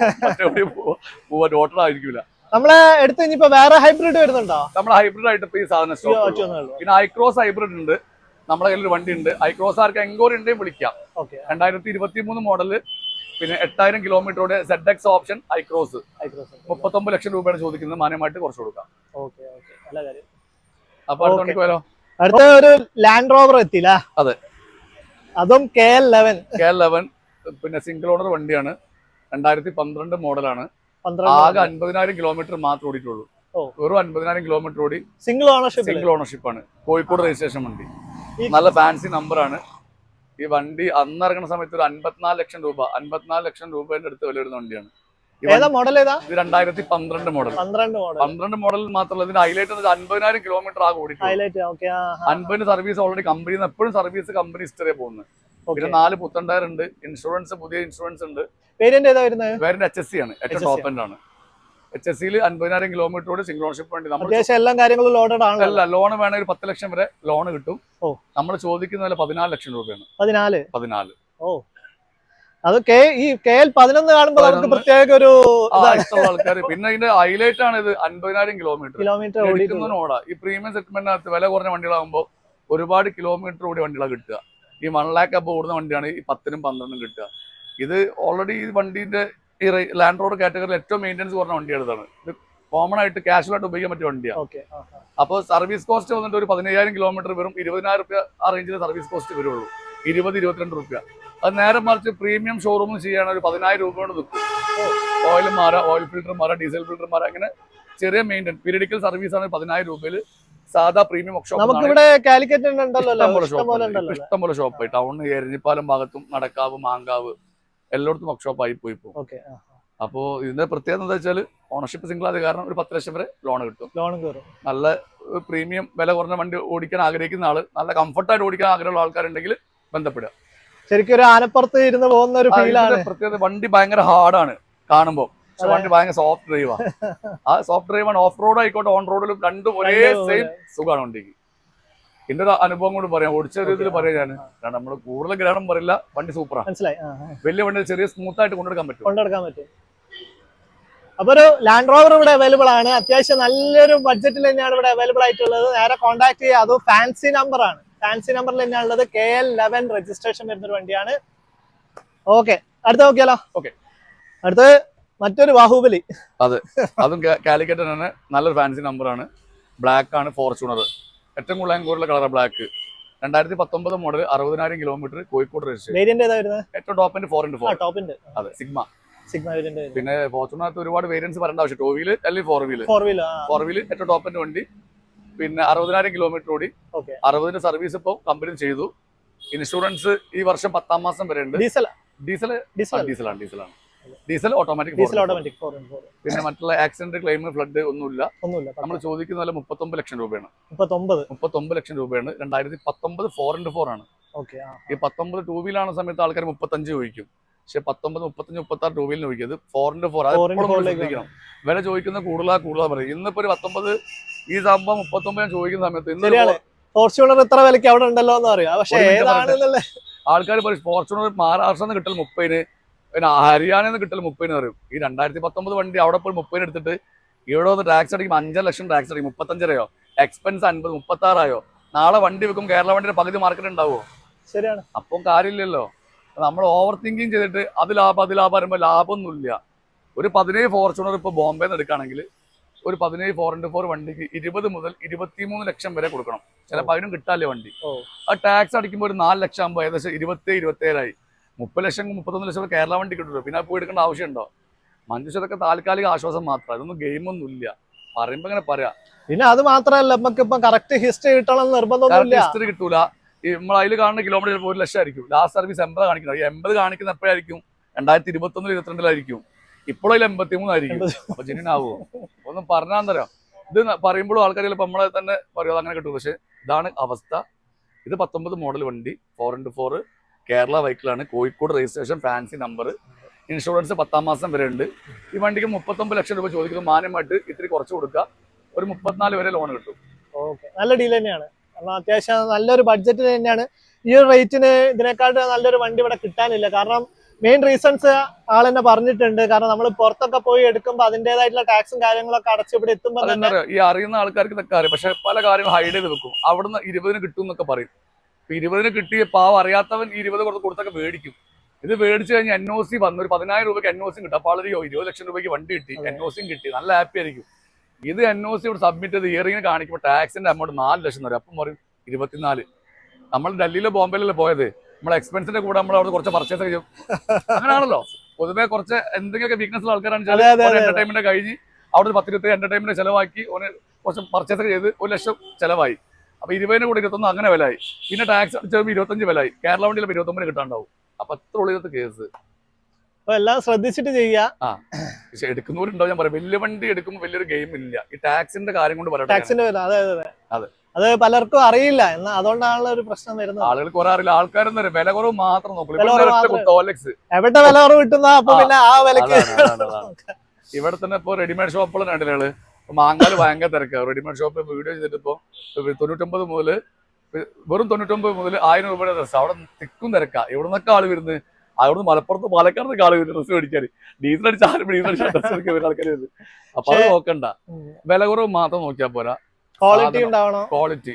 പോവാ നോട്ടഡ് ആയിരിക്കില്ല. നമ്മളെ എടുത്ത് ഇനിയിപ്പോ വേറെ ഹൈബ്രിഡ് വരുന്നുണ്ടോ? നമ്മളെ ഹൈബ്രിഡ് ആയിട്ട് ഇപ്പൊ ഈ സാധനം പിന്നെ ഐക്രോസ് ഹൈബ്രിഡ് ഉണ്ട്. നമ്മളെ കയ്യിൽ വണ്ടി ഉണ്ട്. ഐക്രോസ് ആർക്ക് എൻക്വയറി ഉണ്ടെങ്കിൽ വിളിക്കാം. 2023 മോഡല്. പിന്നെ 8000 കിലോമീറ്ററോടെ ZX ഓപ്ഷൻ ഐക്രോസ് 39 ലക്ഷം രൂപയാണ് ചോദിക്കുന്നത്. മാന്യമായിട്ട് കുറച്ച് കൊടുക്കാം. അപ്പൊ അടുത്ത ഒരു ലാൻഡ് റോവർ എത്തില്ല. അതെ, അതും KL11. പിന്നെ സിംഗിൾ ഓണർ വണ്ടിയാണ്. 2012 മോഡലാണ്. ആകെ 50,000 കിലോമീറ്റർ മാത്രം ഓടിയിട്ടുള്ളൂ. വെറും 50,000 കിലോമീറ്റർ ഓടി. സിംഗിൾ ഓണർഷിപ്പ് ആണ്. കോഴിക്കോട് രജിസ്ട്രേഷൻ വണ്ടി. നല്ല ഫാൻസി നമ്പറാണ്. ഈ വണ്ടി അന്ന് ഇറങ്ങുന്ന സമയത്ത് ഒരു 54 ലക്ഷം രൂപ 54 ലക്ഷം രൂപേന്റെ അടുത്ത് വില വരുന്ന വണ്ടിയാണ്. ഇത് 2012 മോഡൽ. 12 മോഡൽ മാത്രമല്ല, ഇതിന്റെ ഹൈലൈറ്റ് 50,000 കിലോമീറ്റർ ആകെ ഓടിയിട്ടുണ്ട്. 50 സർവീസ് ഓൾറെഡി കമ്പനിയിൽ നിന്ന് എപ്പോഴും സർവീസ് കമ്പനി ഹിസ്റ്ററിയെ പോകുന്നത്. പിന്നെ 4 പുത്തൻ ടയർ ഉണ്ട്. ഇൻഷുറൻസ്, പുതിയ ഇൻഷുറൻസ് ഉണ്ട്. വേരിയന്റ് ഏതാ വരുന്നത്? വേരിയന്റ് HSC ആണ്. ഏറ്റവും ടോപ്പ് എൻഡ് ആണ്. HSCയിൽ 50,000 കിലോമീറ്ററോട് സിംഗിൾ ഓണർഷിപ്പ് വണ്ടി. എല്ലാ കാര്യങ്ങളും ലോഡഡ് ആണ്. അല്ല, ലോൺ വേണമെങ്കിൽ ഒരു 10 ലക്ഷം വരെ ലോൺ കിട്ടും. നമ്മൾ ചോദിക്കുന്ന 14 ലക്ഷം രൂപയാണ്. 14. അത് ഈ KL11 കാണുമ്പോൾ നമുക്ക് പ്രത്യേക ഒരു ഇഷ്ടമുള്ള ആൾക്കാർ. പിന്നെ ഇതിന്റെ ഹൈലൈറ്റ് ആണ് ഇത് 50,000 കിലോമീറ്റർ ഓടാ. ഈ പ്രീമിയം സെഗ്മെന്റിനകത്ത് വില കുറഞ്ഞ വണ്ടികളാകുമ്പോൾ ഒരുപാട് കിലോമീറ്റർ ഓടി വണ്ടികളാണ് കിട്ടുക. ഈ 1 lakh അപ്പൊ ഓടുന്ന വണ്ടിയാണ് ഈ 10-നും 12-നും കിട്ടുക. ഇത് ഓൾറെഡി ഈ വണ്ടിന്റെ ഈ ലാൻഡ് റോഡ് കാറ്റഗറിയിൽ ഏറ്റവും മെയിൻ്റെനൻസ് കുറഞ്ഞ വണ്ടിയാണ്. ഇത് കോമൺ ആയിട്ട് കാഷ്വൽ ആയിട്ട് ഉപയോഗിക്കാൻ പറ്റിയ വണ്ടിയാണ്. അപ്പോൾ സർവീസ് കോസ്റ്റ് വന്നിട്ട് ഒരു 15,000 കിലോമീറ്റർ വെറും 20,000 രൂപ ആ റേഞ്ചിൽ സർവീസ് കോസ്റ്റ് വരുള്ളൂ. 20-22 രൂപ. അത് നേരെ മറിച്ച് പ്രീമിയം ഷോറൂമിൽ ചെയ്യണ ഒരു 10,000 രൂപ കൊണ്ട് നിൽക്കും. ഓയിൽ മാറാം, ഓയിൽ ഫിൽറ്റർ മാറാം, ഡീസൽ ഫിൽറ്റർ മാറാം, അങ്ങനെ ചെറിയ മെയിൻ്റെനൻസ് പീരിയഡിക്കൽ സർവീസ് ആണ് 10,000 രൂപയിൽ സാധാ പ്രീമിയം വർക്ക്ഷോപ്പ്. നമുക്കിവിടെ കാലിക്കറ്റ് ഇഷ്ടംപോലെ ഷോപ്പായി ടൗൺ എരഞ്ഞിപ്പാലം ഭാഗത്തും നടക്കാവ് മാങ്കാവ് എല്ലായിടത്തും വർക്ക്ഷോപ്പായി പോയി പോകും. അപ്പോൾ ഇതിന്റെ പ്രത്യേകത എന്താ വെച്ചാൽ ഓണർഷിപ്പ് സിംഗിൾ ആയത് കാരണം ഒരു 10 ലക്ഷം വരെ ലോൺ കിട്ടും. നല്ല പ്രീമിയം വില കുറഞ്ഞ വണ്ടി ഓടിക്കാൻ ആഗ്രഹിക്കുന്ന ആള്, നല്ല കംഫർട്ടായിട്ട് ഓടിക്കാൻ ആഗ്രഹമുള്ള ആൾക്കാരുണ്ടെങ്കിൽ ബന്ധപ്പെടുക. ശരിക്കും ഒരു ആനപ്പുറത്ത് ഇരുന്ന് പോകുന്ന ഒരു ഫീലാണ്. പ്രത്യേകത വണ്ടി ഭയങ്കര ഹാർഡാണ് കാണുമ്പോൾ, പക്ഷെ വണ്ടി ഭയങ്കര സോഫ്റ്റ് ഡ്രൈവാണ്. ആ സോഫ്റ്റ് ഡ്രൈവാണ്. ഓഫ് റോഡ് ആയിക്കോട്ടെ ഓൺ റോഡിലും രണ്ടും ഒരേ സെയിം സുഖമാണ് വണ്ടിക്ക്. എന്റെ ഒരു അനുഭവം കൊണ്ട് പറയാം, ഓടിച്ച ഒരു ഇതിൽ പറയാം ഞാൻ. കാരണം നമ്മൾ കൂടുതൽ ഗ്രഹണം പറയില്ല, വണ്ടി സൂപ്പറാണ്. വലിയ വണ്ടി ചെറിയ സ്മൂത്ത് ആയിട്ട് കൊണ്ടെടുക്കാൻ പറ്റും. അപ്പൊ ഒരു ലാൻഡ് റോവർ ഇവിടെ അവൈലബിൾ ആണ്. അത്യാവശ്യം നല്ലൊരു ബഡ്ജറ്റിൽ തന്നെയാണ് ഇവിടെ അവൈലബിൾ ആയിട്ടുള്ളത്. നേരെ കോൺടാക്ട് ചെയ്യുക. അതും ഫാൻസി നമ്പർ ആണ്. ഫാൻസി നമ്പറിൽ തന്നെയാണ് ഉള്ളത്. KL11 രജിസ്ട്രേഷൻ വരുന്ന ഒരു വണ്ടിയാണ്. ഓക്കെ, അടുത്ത നോക്കിയാലോ. ഓക്കെ, അടുത്ത് മറ്റൊരു ബാഹുബലി. അതെ, അതും കാലിക്കറ്റ് തന്നെ നല്ലൊരു ഫാൻസി നമ്പറാണ്. ബ്ലാക്ക് ആണ്, ഫോർച്യൂണർ. ഏറ്റവും കൂടുതൽ colour black. 2019 model, 60,000 kilometre, Kozhikode registration. ഏറ്റവും ടോപ്പിന്റെ 4x4. അതെ, സിഗ്മ. പിന്നെ ഫോർച്യൂണർ ഒരുപാട് വേരിയൻസ് പറയേണ്ട ആവശ്യം. 2 വീല് അല്ലെങ്കിൽ 4 വീല് ഏറ്റവും ടോപ്പിന്റെ വണ്ടി. പിന്നെ 60,000 കിലോമീറ്റർ ഓടി. 60ന്റെ സർവീസ് ഇപ്പോൾ കമ്പനി ചെയ്തു. ഇൻഷുറൻസ് ഈ വർഷം 10ാം മാസം വരെ ഉണ്ട്. ഡീസലാണ്. Diesel automatic. പിന്നെ മറ്റുള്ള ആക്സിഡന്റ് ക്ലെയിം ഫ്ലഡ് ഒന്നുമില്ല. നമ്മൾ ചോദിക്കുന്ന പോലെ 39 ലക്ഷം രൂപയാണ്. 39 ലക്ഷം രൂപയാണ്. 2019 4x4 ആണ്. ഈ 19 ടൂ വീലാണ് സമയത്ത് ആൾക്കാർ 35 ചോദിക്കും. പക്ഷെ 19, 35, 36 ടൂ വീലിന് ചോദിക്കും. 4x4 ശ്രദ്ധിക്കണം. വില ചോദിക്കുന്ന കൂടുതലാ പറയും. ഇന്നിപ്പോ ഒരു 19 ഈ സംഭവം 39 ഞാൻ ചോദിക്കുന്ന സമയത്ത് ഫോർച്യൂണർ എത്ര വിലക്ക് അവിടെ ഉണ്ടല്ലോ എന്ന് പറയാം. പക്ഷേ ആൾക്കാർ പറയും ഫോർച്യൂണർ മഹാരാഷ്ട്രന്ന് കിട്ടൽ 30, പിന്നെ ഹരിയാനയിൽ നിന്ന് കിട്ടൽ 30 പറയും. ഈ 2019 വണ്ടി അവിടെ പോയി 30 എടുത്തിട്ട് ഇവിടെ വന്ന് ടാക്സ് അടിക്കും. 5 ലക്ഷം ടാക്സ് അടിക്കും. 35 എക്സ്പെൻസ് 50, 36 നാളെ വണ്ടി വെക്കും. കേരള വണ്ടിയുടെ പകുതി മാർക്കറ്റ് ഉണ്ടാവുമോ? ശരിയാണ്. അപ്പം കാര്യമില്ലല്ലോ. നമ്മൾ ഓവർ തിങ്കിങ് ചെയ്തിട്ട് അത് ലാഭം പറയുമ്പോൾ ലാഭമൊന്നുമില്ല. ഒരു 17 ഫോർച്യൂണർ ഇപ്പോൾ ബോംബെന്ന് എടുക്കുകയാണെങ്കിൽ ഒരു 17 4x4 വണ്ടിക്ക് 20 മുതൽ 23 ലക്ഷം വരെ കൊടുക്കണം. ചിലപ്പോൾ അതിനും കിട്ടാല്ലേ വണ്ടി. ആ ടാക്സ് അടിക്കുമ്പോൾ ഒരു 4 ലക്ഷം ആകുമ്പോൾ ഏകദേശം 27 30 ലക്ഷം 31 ലക്ഷം കേരള വണ്ടി കിട്ടുമല്ലോ. പിന്നെ പോയി എടുക്കേണ്ട ആവശ്യമുണ്ടോ? മനുഷ്യരൊക്കെ താൽക്കാലിക ആശ്വാസം മാത്രം. അതൊന്നും ഗെയിമൊന്നും ഇല്ല. പറയുമ്പോൾ ഇങ്ങനെ പറയാം. പിന്നെ അത് മാത്രമല്ല, നമുക്ക് ഇപ്പം കറക്റ്റ് ഹിസ്റ്ററി കിട്ടണം നിർബന്ധമൊന്നുമില്ല. ഹിസ്റ്ററി കിട്ടൂല. നമ്മൾ അതിൽ കാണുന്ന കിലോമീറ്റർ 1 ലക്ഷം ആയിരിക്കും. ലാസ്റ്റ് സർവീസ് 80 കാണിക്കുന്നത്. 80 കാണിക്കുന്ന എപ്പോഴായിരിക്കും? 2021, 22 ഇപ്പോഴും അതിൽ 83 ആയിരിക്കും. അപ്പൊ ജെന്യൂനാവോ? ഒന്നും പറഞ്ഞാൽ തരാം. ഇത് പറയുമ്പോഴും ആൾക്കാർ ചിലപ്പോൾ നമ്മളെ തന്നെ പറയുക അങ്ങനെ കിട്ടും. പക്ഷെ ഇതാണ് അവസ്ഥ. ഇത് 19 മോഡൽ വണ്ടി, 4x4 കേരള വെഹിക്കിളാണ്. Kozhikode registration, fancy number. Insurance 10ാം മാസം വരെ ഉണ്ട്. ഈ വണ്ടിക്ക് 39 ലക്ഷം രൂപ ചോദിക്കുന്നത്. മാന്യമായിട്ട് ഇത്തിരി കുറച്ച് കൊടുക്കുക. ഒരു 34 വരെ ലോൺ കിട്ടും. നല്ല ഡീൽ തന്നെയാണ്. അത്യാവശ്യം നല്ലൊരു ബഡ്ജറ്റ് തന്നെയാണ്. ഈ ഒരു റേറ്റിന് ഇതിനേക്കാളും നല്ലൊരു വണ്ടി ഇവിടെ കിട്ടാനില്ല. കാരണം മെയിൻ റീസൺസ് ആൾ തന്നെ പറഞ്ഞിട്ടുണ്ട്. കാരണം നമ്മൾ പുറത്തൊക്കെ പോയി എടുക്കുമ്പോൾ അതിൻ്റെതായിട്ടുള്ള ടാക്സും കാര്യങ്ങളൊക്കെ അടച്ച് ഇവിടെ എത്തുമ്പോൾ ഈ അറിയുന്ന ആൾക്കാർക്ക് ഇതൊക്കെ അറിയാം. പക്ഷെ പല കാര്യങ്ങളും ഹൈഡ് ചെയ്ത് വെക്കും. അവിടുന്ന് 20 കിട്ടും എന്നൊക്കെ പറയും. 20 കിട്ടിയ പാവം അറിയാത്തവൻ 20 കൊടുത്തൊക്കെ മേടിക്കും. ഇത് മേടിച്ചു കഴിഞ്ഞാൽ NOC വന്നു ഒരു 10,000 രൂപയ്ക്ക് NOC കിട്ടും. അപ്പോൾ 20 ലക്ഷം രൂപയ്ക്ക് വണ്ടി കിട്ടി, NOC കിട്ടി, നല്ല ഹാപ്പി ആയിരിക്കും. ഇത് NOC ഇവിടെ സബ്മിറ്റ് ചെയ്ത് ഇയറിങ്ങിന് കാണിക്കുമ്പോൾ ടാക്സിന്റെ അമൗണ്ട് 4 ലക്ഷം വരും. അപ്പം പറയും 24. നമ്മൾ ഡൽഹിയിലോ ബോംബെയിലല്ലേ പോയത്, നമ്മൾ എക്സ്പെൻസിന്റെ കൂടെ നമ്മൾ അവിടെ കുറച്ച് പർച്ചേസ് ഒക്കെ ചെയ്യും. അങ്ങനെയാണല്ലോ പൊതുവെ. കുറച്ച് എന്തെങ്കിലുമൊക്കെ വീക്ക്നസ് ഉള്ള ആൾക്കാരാണ് എന്റർടൈൻമെന്റ് കഴിഞ്ഞ് അവിടെ 10-20 എന്റർടൈൻമെന്റ് ചെലവാക്കി കുറച്ച് പർച്ചേസ് ഒക്കെ ചെയ്ത് 1 ലക്ഷം ചെലവായി. അപ്പൊ 20 കൂടെ 21 അങ്ങനെ വിലയായി. പിന്നെ ടാക്സ് അടിച്ചപ്പോൾ 25 വിലയായി. കേരള വണ്ടിയിൽ 29 കിട്ടാണ്ടാവും. അപ്പൊ അത്ര ഉള്ളിലത്തെ കേസ്. എല്ലാം ശ്രദ്ധിച്ചിട്ട് ചെയ്യാ. പക്ഷെ എടുക്കുന്നവരുണ്ടാവും. ഞാൻ പറയാം, വലിയ വണ്ടി എടുക്കുമ്പോൾ വലിയൊരു ഗെയിം ഇല്ല. ഈ ടാക്സിന്റെ കാര്യം കൊണ്ട് പറയാം. അതെ, അത് പലർക്കും അറിയില്ല. എന്നാൽ അതുകൊണ്ടാണല്ലോ ഒരു പ്രശ്നം വരുന്നത്. ആളുകൾ കുറെ അറിയില്ല. ആൾക്കാരെന്താ പറയുക, വില കുറവ് മാത്രം നോക്കില്ല. എവിടെ വില കുറവ് കിട്ടുന്ന അപ്പൊ പിന്നെ ആ വിലക്ക്. ഇവിടെ തന്നെ ഇപ്പൊ റെഡിമെയ്ഡ് ഷോപ്പുകൾ കണ്ടില്ലേ? മാങ്ങാല് ഭയങ്കര തിരക്കാണ്. റെഡിമെയ്ഡ് ഷോപ്പ് വീഡിയോ ചെയ്തിട്ട് ഇപ്പൊ 99 മുതൽ വെറും 99 മുതൽ 1000 രൂപയുടെ ഡ്രസ്സ് അവിടെ തിക്കും തിരക്കാ. എവിടെ നിന്നൊക്കെ ആള് വരുന്നത്? അവിടുന്ന് മലപ്പുറത്ത് പാലക്കാട് ആള് വരുന്നത് ഡ്രസ്സ് മേടിക്കാൻ. ഡീസൽ അടിച്ച് ആരും ഡീസൽ അടിച്ച ഡ്രസ്സ് എടുക്കാൻ വരുന്ന ആൾക്കാർ വരുന്നത്. അപ്പൊ അത് നോക്കണ്ട, വില കുറവ് മാത്രം നോക്കിയാൽ പോരാ, ക്വാളിറ്റി.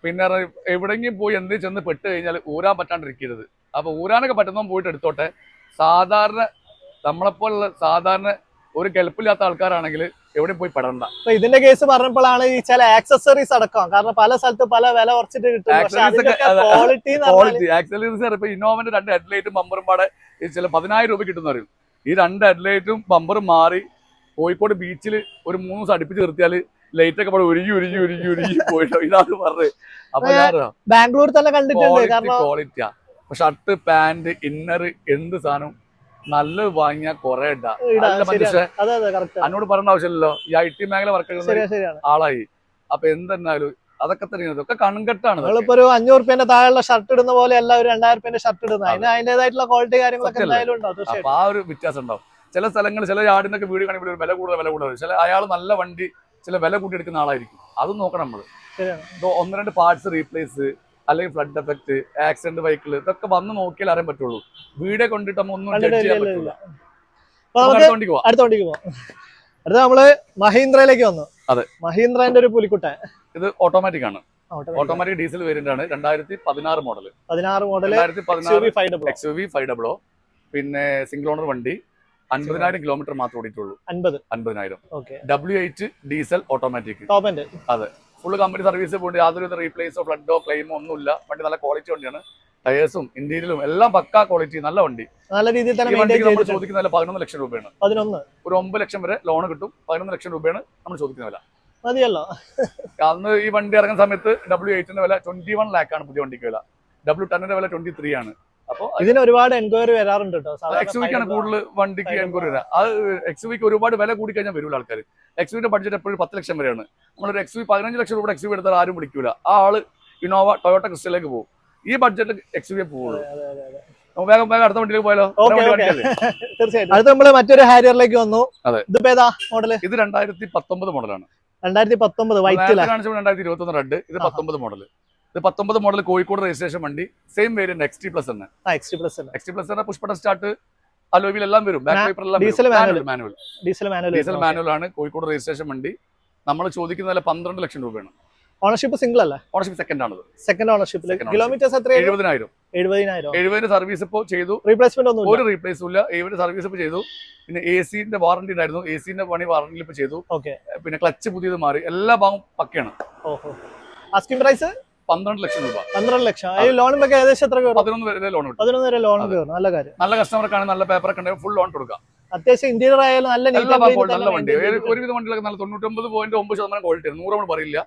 പിന്നെ എവിടെയെങ്കിലും പോയി എന്ത് ചെന്ന് പെട്ട് കഴിഞ്ഞാൽ ഊരാൻ പറ്റാണ്ടിരിക്കരുത്. അപ്പൊ ഊരാനൊക്കെ പറ്റുന്നവൻ പോയിട്ട് എടുത്തോട്ടെ. സാധാരണ നമ്മളെപ്പോലുള്ള സാധാരണ ഒരു കെൽപ്പില്ലാത്ത ആൾക്കാരാണെങ്കിൽ എവിടെയും പോയി പെടണ്ട. അപ്പൊ ഇതിന്റെ കേസ് പറഞ്ഞപ്പോഴാണ് ഈ ചില ആക്സസറീസ് അടക്കം, കാരണം പല സ്ഥലത്ത് പല വില കുറച്ചിട്ട് കിട്ടും. ആക്സസറീസ് ഇപ്പൊ ഇന്നോവന്റെ 2 ഹെഡ്ലൈറ്റും ബമ്പറും പാടെ ചില 10,000 രൂപ കിട്ടുന്ന പറയും. ഈ 2 ഹെഡ്ലൈറ്റും ബമ്പറും മാറി കോഴിക്കോട് ബീച്ചിൽ ഒരു 3 ദിവസം അടുപ്പിച്ച് നിർത്തിയാല് ലൈറ്റ് ഒക്കെ ഉരുകി പോയിട്ടോ. ഇതാണ് പറഞ്ഞത്. അപ്പൊ ബാംഗ്ലൂർ തന്നെ കണ്ടിട്ടുണ്ട്. ക്വാളിറ്റിയാ. ഷർട്ട്, പാന്റ്, ഇന്നർ, എന്ത് സാധനം നല്ലത് വാങ്ങിയാൽ കുറെ മനുഷ്യ എന്നോട് പറയേണ്ട ആവശ്യമില്ലല്ലോ. ഈ IT മേഖല വർക്ക് ആളായി. അപ്പൊ എന്തെന്നാലും അതൊക്കെ തന്നെ ഇതൊക്കെ കൺകെട്ടാണ്. നമ്മളിപ്പോ ഒരു 500 രൂപേന്റെ താഴെയുള്ള ഷർട്ട് ഇടുന്ന പോലെ അല്ല ഒരു 2000 രൂപേന്റെ ഷർട്ട് ഇടുന്നത്. അതിന്റേതായിട്ടുള്ള ക്വാളിറ്റി കാര്യങ്ങളൊക്കെ എന്തായാലും ഉണ്ടാവും. അപ്പൊ ആ ഒരു വ്യത്യാസം ഉണ്ടാവും. ചില സ്ഥലങ്ങളിൽ ചില ആടിനൊക്കെ വീഡിയോ കാണിക്കുമ്പോൾ ഒരു വില കൂടുതൽ ചില അയാൾ നല്ല വണ്ടി ചില വില കൂട്ടി എടുക്കുന്ന ആളായിരിക്കും. അതും നോക്കണം നമ്മള്. 1-2 പാർട്സ് റീപ്ലേസ് അല്ലെങ്കിൽ ഫ്ലഡ് എഫക്ട്, ആക്സിഡന്റ് വെഹിക്കിൾ, ഇതൊക്കെ വന്ന് നോക്കിയാൽ അറിയാൻ പറ്റുള്ളൂ. വീഡിയോ കൊണ്ടിട്ട് നമ്മൾ ഒന്നും ജഡ്ജ് ചെയ്യാൻ പറ്റില്ല. അടുത്ത വണ്ടിക്ക് പോവാം. അടുത്ത നമ്മള് മഹീന്ദ്രയിലേക്ക് വന്നു. അതെ, മഹീന്ദ്രന്റെ ഒരു പുലിക്കുട്ടൻ. ഇത് ഓട്ടോമാറ്റിക് ആണ്. ഓട്ടോമാറ്റിക് ഡീസൽ വേരിയന്റ് ആണ്. 2016 മോഡൽ. 2016 XUV 500. പിന്നെ സിംഗിൾ ഓണർ വണ്ടി. 50,000 കിലോമീറ്റർ മാത്രം ഓടിയിട്ടുള്ളൂ. 50,000. W8 diesel automatic. അതെ, ഫുള്ള് കമ്പനി സർവീസ് പോയിട്ട് യാതൊരു റീപ്ലേസോ ഫ്ലഡോ ക്ലെയിമോ ഒന്നുമില്ല. വണ്ടി നല്ല ക്വാളിറ്റി വണ്ടിയാണ്. ടയേഴ്സും ഇന്റീരിയലും എല്ലാം പക്കാ ക്വാളിറ്റി, നല്ല വണ്ടി. നല്ല രീതിയിൽ തന്നെ നമ്മൾ ചോദിക്കുന്ന 11 ലക്ഷം രൂപയാണ്. ഒരു 9 ലക്ഷം വരെ ലോൺ കിട്ടും. 11 ലക്ഷം രൂപയാണ് നമ്മൾ ചോദിക്കുന്ന വില. മതിയല്ലോ. അന്ന് ഈ വണ്ടി ഇറങ്ങുന്ന സമയത്ത് W8ന്റെ വില 21 lakh ആണ്. പുതിയ വണ്ടിക്ക് വില. W10ന്റെ വില 23 ആണ്. അപ്പൊ ഇതിന് ഒരുപാട് എൻക്വയറി വരാറുണ്ട് കേട്ടോ. XUVക്കാണ് കൂടുതൽ വണ്ടിക്ക് എൻക്വയറി വരാം. അത് XUVക്ക് ഒരുപാട് വില കൂടി കഴിഞ്ഞാൽ വരൂല ആൾക്കാർ. XUVന്റെ ബഡ്ജറ്റ് എപ്പോഴും 10 ലക്ഷം വരെയാണ്. നമ്മളൊരു XUV 15 ലക്ഷം രൂപ XUV എടുത്താൽ ആരും വിളിക്കൂല. ആ ആള് ഇന്നോവ, ടൊയോട്ട ക്രിസ്റ്റയിലേക്ക് പോകും. ഈ ബഡ്ജറ്റിൽ XUV പോകുള്ളൂ. വേഗം അടുത്ത വണ്ടിയിലേക്ക് പോയാലോ? തീർച്ചയായിട്ടും. അടുത്ത നമ്മള് മറ്റൊരു ഹാരിയറിലേക്ക് വന്നു. അതെ, ഇതിപ്പോ ഏതാ മോഡല്? ഇത് 2019 മോഡലാണ്. 2019 വൈറ്റ് കാണിച്ചപ്പോൾ 2021 റെഡ്. ഇത് 19 മോഡൽ. ഇത് 19 മോഡൽ കോഴിക്കോട് രജിസ്ട്രേഷൻ വണ്ടി. സെയിം വേരിയന്റ് XT പ്ലസ് തന്നെ. XT പ്ലസ് പുഷ്പട്ട സ്റ്റാർട്ട്, അലോവിൽ എല്ലാം വരും. ബാക്ക് പേപ്പർ എല്ലാം ഡീസൽ മാനുവൽ ആണ്. കോഴിക്കോട് രജിസ്ട്രേഷൻ വണ്ടി. നമ്മൾ ചോദിക്കുന്ന 12 ലക്ഷം രൂപയാണ്. ഓണർഷിപ്പ് സിംഗിൾ അല്ല, ഓണർഷിപ്പ് സെക്കൻഡ് ആണ്. സെക്കൻഡ് ഓണർഷിപ്പിൽ കിലോമീറ്റേഴ്സ് എത്ര? 70,000. 70 സർവീസ് ഇപ്പോൾ ചെയ്തു. റീപ്ലേസ്മെന്റ് ഒന്നും ഒരു റീപ്ലേസും ഇല്ല. 70 സർവീസ് ഇപ്പോൾ ചെയ്തു. പിന്നെ AC-ന്റെ വാറന്റി ഉണ്ടായിരുന്നു. AC-ന്റെ പണി വാറന്റിയിൽ ഇപ്പോൾ ചെയ്തു. പിന്നെ ക്ലച്ച് പുതിയത് മാറി. എല്ലാ ഭാഗവും പക്കയാണ്. ആസ്കിംഗ് പ്രൈസ് 12 ലക്ഷം രൂപ. 12 ലക്ഷം. ഈ ലോൺ ഏകദേശം എത്ര? 11 വരെ ലോൺ കിട്ടും. 11 വരെ ലോൺ കയറും. നല്ല കാര്യം. നല്ല കസ്റ്റമർക്കാണ്, നല്ല പേപ്പറൊക്കെ ഉണ്ടെങ്കിൽ ഫുൾ ലോൺ കൊടുക്കാം. അത്യാവശ്യം ഇന്റീരിയർ ആയാലും നല്ല വണ്ടി. ഒരുവിധ വണ്ടികളൊക്കെ നല്ല 99.9% ക്വാളിറ്റി ആണ്. 100 നമ്മൾ പറയില്ല.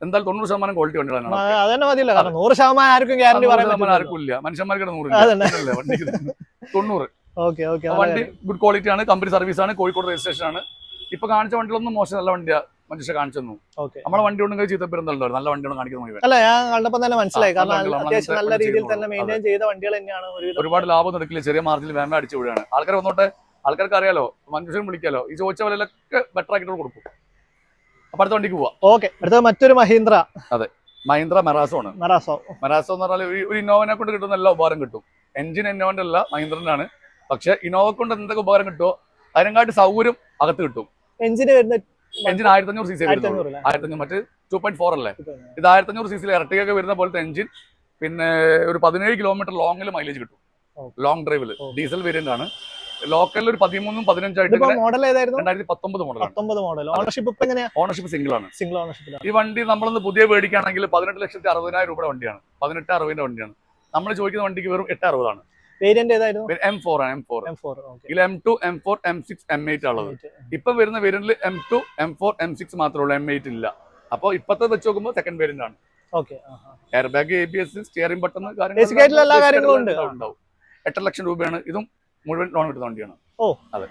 എന്തായാലും 90% ക്വാളിറ്റി വണ്ടികളാണ്. അതന്നെ മതിയല്ല. കാരണം 100% ആർക്കും ഗ്യാരണ്ടി പറയാൻ ആർക്കും ഇല്ല. മനുഷ്യന്മാർക്ക് 100 വണ്ടിക്ക് 90. വണ്ടി ഗുഡ് ക്വാളിറ്റി ആണ്. കമ്പനി സർവീസ് ആണ്. കോഴിക്കോട് രജിസ്ട്രേഷൻ ആണ്. ഇപ്പൊ കാണിച്ച വണ്ടികളൊന്നും മോശം, നല്ല വണ്ടിയാ. മനുഷ്യ കാണിച്ചു തന്നു. നമ്മളെ വണ്ടി ഉണ്ടെങ്കിൽ ചീത്തപ്പേരുണ്ടല്ലോ. നല്ല വണ്ടിയാണ് കാണിക്കുന്നത്. അല്ല, ഞാൻ കണ്ടപ്പോ തന്നെ മനസ്സിലായി. കാരണം അത്യാവശ്യം നല്ല രീതിയിൽ തന്നെ മെയിൻറ്റെയിൻ ചെയ്ത വണ്ടികൾ തന്നെയാണ്. ഒരുപാട് ലാഭം നടക്കില്ല. ചെറിയ മാർജിനിൽ വേമ അടിച്ചു വിടുകയാണ്. ആൾക്കാർ വന്നോട്ടെ, ആൾക്കാർക്ക് അറിയാലോ, മനുഷ്യൻ വിളിക്കാലോ. ഈ ചോദിച്ച വിലയിലൊക്കെ ബെറ്റർ ആക്കിയിട്ട് കൊടുക്കും. അപ്പൊ അടുത്ത വണ്ടിക്ക് പോവാം. ഓക്കെ, അടുത്ത മറ്റൊരു മഹീന്ദ്ര. അതെ, മഹീന്ദ്ര മെറാസോ ആണ്. മെറാസോ എന്ന് പറഞ്ഞാൽ ഒരു ഇന്നോവനെ കൊണ്ട് കിട്ടുന്ന എല്ലാ ഉപകാരം കിട്ടും. എഞ്ചിൻ ഇന്നോവന്റെ അല്ല, മഹീന്ദ്രന്റെ ആണ്. പക്ഷെ ഇന്നോവ കൊണ്ട് എന്തൊക്കെ ഉപകാരം കിട്ടുമോ അതിനെക്കാട്ടി സൗകര്യം അകത്ത് കിട്ടും. എഞ്ചിന് വരുന്ന എഞ്ചിൻ 1500 cc 1500, മറ്റേ 2.4 അല്ലേ. ഇത് 1500 cc ഇരട്ടിയൊക്കെ വരുന്ന പോലത്തെ എഞ്ചിൻ. പിന്നെ ഒരു 17 കിലോമീറ്റർ ലോങ്ങിൽ മൈലേജ് കിട്ടും. ലോങ് ഡ്രൈവില് ഡീസൽ വേരിയന്റ് ആണ്. ലോക്കലിൽ ഒരു 13 15 ആയിട്ട്. 2019 മോഡൽ. ഓണർഷിപ്പ് സിംഗിൾ ആണ്. ഈ വണ്ടി നമ്മളൊന്ന് പുതിയ മേടിക്കുകയാണെങ്കിൽ 18,60,000 രൂപയുടെ വണ്ടിയാണ്. 1860 വണ്ടിയാണ്. നമ്മൾ ചോദിക്കുന്ന വണ്ടിക്ക് വെറും 860 ആണ്. വേരിയന്റ് ഏതായിരുന്നു? M4 ആണ്. ഇതിൽ M2, M4, M6, M8 ഉള്ളത്. ഇപ്പൊ വരുന്ന വേരിയന്റിൽ M2, M4, M6 മാത്രമേ ഉള്ളൂ. M8 ഇല്ല. അപ്പൊ ഇപ്പത്തെ വെച്ച് നോക്കുമ്പോൾ സെക്കൻഡ് വേരിയന്റ് ആണ്. Air bag, ABS, steering button ഉണ്ടാവും. 8 ലക്ഷം രൂപയാണ്. ഇതും മുഴുവൻ ലോൺ കിട്ടുന്ന വണ്ടിയാണ്. അതെ,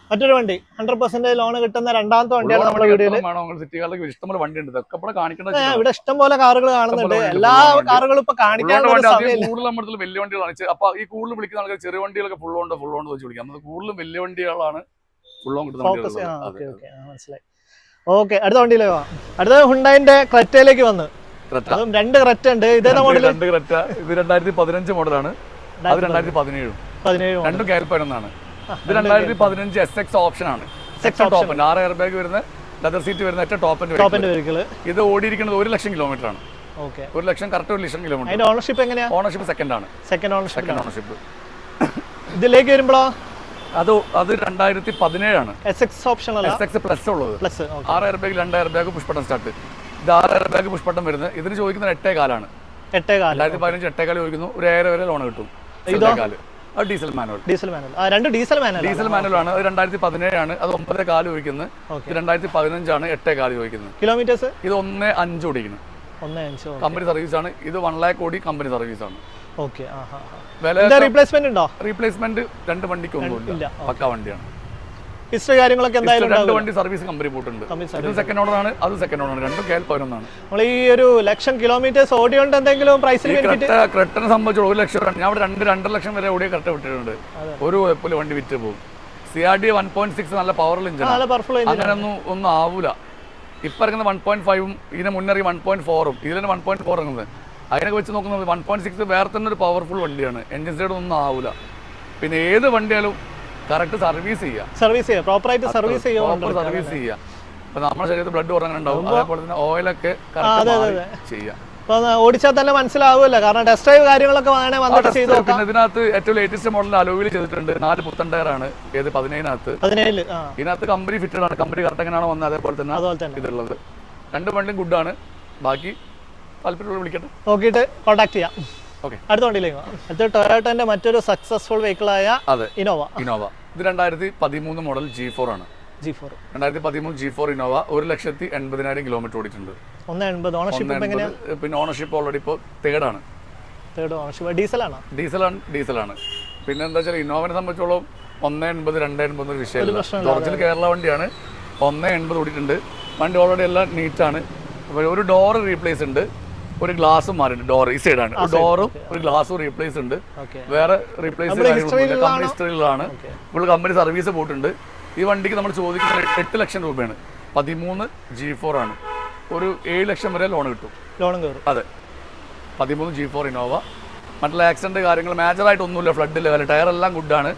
മറ്റൊരു വണ്ടി 100% ലോൺ കിട്ടുന്ന രണ്ടാമത്തെ വണ്ടിയാണ് നമ്മുടെ വീഡിയോയിൽ. സിറ്റികളിലേക്ക് ഇഷ്ടംപോലെ വണ്ടി ഉണ്ട്. ഇതൊക്കെ ഇവിടെ കാണിക്കേണ്ട. ഇവിടെ ഇഷ്ടംപോലെ കാറുകൾ കാണുന്നുണ്ട്. എല്ലാ കാറുകളും ഇപ്പൊ കാണിക്കാനുള്ള കൂടുതൽ നമ്മുടെ വലിയ വണ്ടികളാണ്. അപ്പൊ ഈ കൂടുതൽ വിളിക്കുന്ന ആൾക്കാർ ചെറിയ വണ്ടികളൊക്കെ ഫുൾ ഓൺ വെച്ച് വിളിക്കാം. കൂടുതലും വലിയ വണ്ടികളാണ് ഫുൾ ഓൺ കിട്ടുന്ന. മനസ്സിലായി. ഓക്കെ, അടുത്ത വണ്ടിയിലേക്ക് പോവാം. അടുത്ത ഹുണ്ടായിന്റെ ക്രെറ്റയിലേക്ക് വന്ന്. അതും 2 ക്രെറ്റ ഉണ്ട്. ഇതേതാ മോഡൽ? 2 ക്രെറ്റ. ഇത് 2015 മോഡലാണ്. അത് 2017. രണ്ടും കാൽപ്പനാണ്. ഇത് 2015 SX ഓപ്ഷൻ ആണ്. 6 എയർ ബാഗ് വരുന്ന ലെതർ സീറ്റ് വരുന്ന ടോപ്പിന്റെ വെഹിക്കിൾ. ഇത് ഓടിയിരിക്കുന്നത് 1 ലക്ഷം കിലോമീറ്റർ ആണ്. 1 lakh correct 1 lakh kilometre. Ownership എങ്ങനെയാ? ഓണർഷിപ്പ് സെക്കൻഡ് ആണ്. Second ownership. ഇതിലേക്ക് വരുമ്പോഴോ അത് 2017 SX ഓപ്ഷൻ അല്ല, SX പ്ലസ് ഉള്ളത്. Plus 6 air bag 2 air bag push button start. ഇത് 6 എയർ ബാഗ് പുഷ്പട്ടം വരുന്നത്. ഇതിന് ചോദിക്കുന്നത് 8.4 2015 8.4 ചോദിക്കുന്നു. ഒരു 1,000 വരെ ലോൺ കിട്ടും. അത് ഡീസൽ മാനുവൽ. രണ്ട് ഡീസൽ മാനുവൽ ആണ്. അത് 2017 അത് 9.4 ചോദിക്കുന്നത്. ഇത് 2015 8.4 ചോദിക്കുന്നത്. കിലോമീറ്റേഴ്സ് ഇത് 1.5 ഓടിക്കുന്നു. 1.5 കമ്പനി സർവീസ് ആണ്. ഇത് 1 lakh ഓടി കമ്പനി സർവീസ് ആണ്. റീപ്ലേസ്മെന്റ് ഉണ്ടോ? റീപ്ലേസ്മെന്റ് 2 വണ്ടിക്ക് ഒന്നുമില്ല, പക്ക വണ്ടിയാണ്. ഹിസ്റ്ററി കാര്യങ്ങളൊക്കെ എന്തായാലും 2 വണ്ടി സർവീസ് കമ്പനി പോയിട്ടുണ്ട്. ഇത് സെക്കൻഡ് ഓണർ ആണ്, അത് സെക്കൻഡ് ഓണർ ആണ്. രണ്ടും KL11 ആണ്. നമ്മൾ ഈ ഒരു 1,00,000 കിലോമീറ്റേഴ്സ് ഓടിയോണ്ട് എന്തെങ്കിലും പ്രൈസിൽ ക്രെറ്റനെ സംബന്ധിച്ച് 1 ലക്ഷം ഞാൻ ഇവിടെ 2.5 ലക്ഷം വരെ ഓടിയ കറക്റ്റ് വിട്ടിട്ടുണ്ട്. ഒരു കുഴപ്പമില്ല, വണ്ടി വിറ്റ് പോകും. CRD 1.6 നല്ല പവറുള്ള ഇഞ്ചിൻ, അങ്ങനെ ഒന്നും ആവൂല. ഇപ്പൊ ഇറങ്ങുന്ന 1.5ഉം ഇതിന് മുന്നേറി 1.4ഉം ഇതിന് 1.4 ഇറങ്ങുന്നത്. അതിനൊക്കെ വെച്ച് നോക്കുന്നത് 1.6 വേറെ തന്നെ ഒരു പവർഫുൾ വണ്ടിയാണ്. എൻജിൻ സൈഡ് ഒന്നും ആവൂല. പിന്നെ ഏത് വണ്ടിയാലും കറക്റ്റ് സർവീസ് ചെയ്യുക, പ്രോപ്പറായിട്ട് സർവീസ് ചെയ്യുക. അപ്പൊ നമ്മുടെ ശരീരത്തിൽ ബ്ലഡ് കുറങ്ങുന്നുണ്ടാവും, അതേപോലെ തന്നെ ഓയിലൊക്കെ ചെയ്യാം. ഓടിച്ചാൽ തന്നെ മനസ്സിലാവുമല്ലോ, കാരണം ടെസ്റ്റ് ഡ്രൈവ് കാര്യങ്ങളൊക്കെ വന്നിട്ട് ചെയ്തു. പിന്നെ ഇതിനകത്ത് ഏറ്റവും ലേറ്റസ്റ്റ് മോഡൽ അലോയിൽ ചെയ്തിട്ടുണ്ട്. 4 പുത്തൻ ടയറാണ്. ഏത് 17 ഇതിനകത്ത് കമ്പനി ഫിറ്റഡ് ആണ്. കമ്പനി കറക്റ്റ് എങ്ങനെയാണോ വന്നത് അതേപോലെ തന്നെ ഇതുള്ളത്. 2 വണ്ടിയും ഗുഡാണ്. ബാക്കി താല്പര്യമുള്ള വിളിക്കട്ടെ, നോക്കിയിട്ട് കോൺടാക്ട് ചെയ്യാം. അടുത്ത വണ്ടിയിലേക്ക് അടുത്ത ടൊയോട്ടന്റെ മറ്റൊരു സക്സസ്ഫുൾ വെഹിക്കിളായ ഇനോവ. ഇത് 2013 മോഡൽ G4 ആണ്. 2013 G4 ഇനോവ 1,80,000 കിലോമീറ്റർ ഓടിയിട്ടുണ്ട്. 1.80 ഓണർഷിപ്പ്. പിന്നെ ഓണർഷിപ്പ് ഓൾറെഡി ഇപ്പോൾ തേർഡ് ഓണർഷിപ്പ്. ഡീസലാണ്. പിന്നെ എന്താ വെച്ചാൽ ഇന്നോവനെ സംബന്ധിച്ചോളം 1.80 2.80 ഒരു വിഷയമില്ല. ഒറിജിനൽ കേരള വണ്ടിയാണ്. 1.80 ഓടിയിട്ടുണ്ട്. വണ്ടി ഓൾറെഡി എല്ലാം നീറ്റാണ്. ഒരു ഡോർ റീപ്ലേസ് ഉണ്ട്, ഒരു ഗ്ലാസും മാറിയിട്ടുണ്ട്. ഡോർ ഈ സൈഡാണ്, ഡോറും ഒരു ഗ്ലാസും റീപ്ലേസ് ഉണ്ട്. വേറെ റീപ്ലേസ് കമ്പനി ഹിസ്റ്ററിയിലാണ്. ഫുൾ കമ്പനി സർവീസ് പോയിട്ടുണ്ട്. ഈ വണ്ടിക്ക് നമ്മൾ ചോദിക്കുന്നത് 8 ലക്ഷം രൂപയാണ്. 13 G4 ആണ്. ഒരു 7 ലക്ഷം വരെ ലോൺ കിട്ടും. അതെ, 13 G4 ഇനോവ. മറ്റുള്ള ആക്സിഡന്റ് കാര്യങ്ങൾ മേജറായിട്ടൊന്നുമില്ല. ഫ്ലഡ് ലെവൽ ടയർ എല്ലാം ഗുഡാണ്.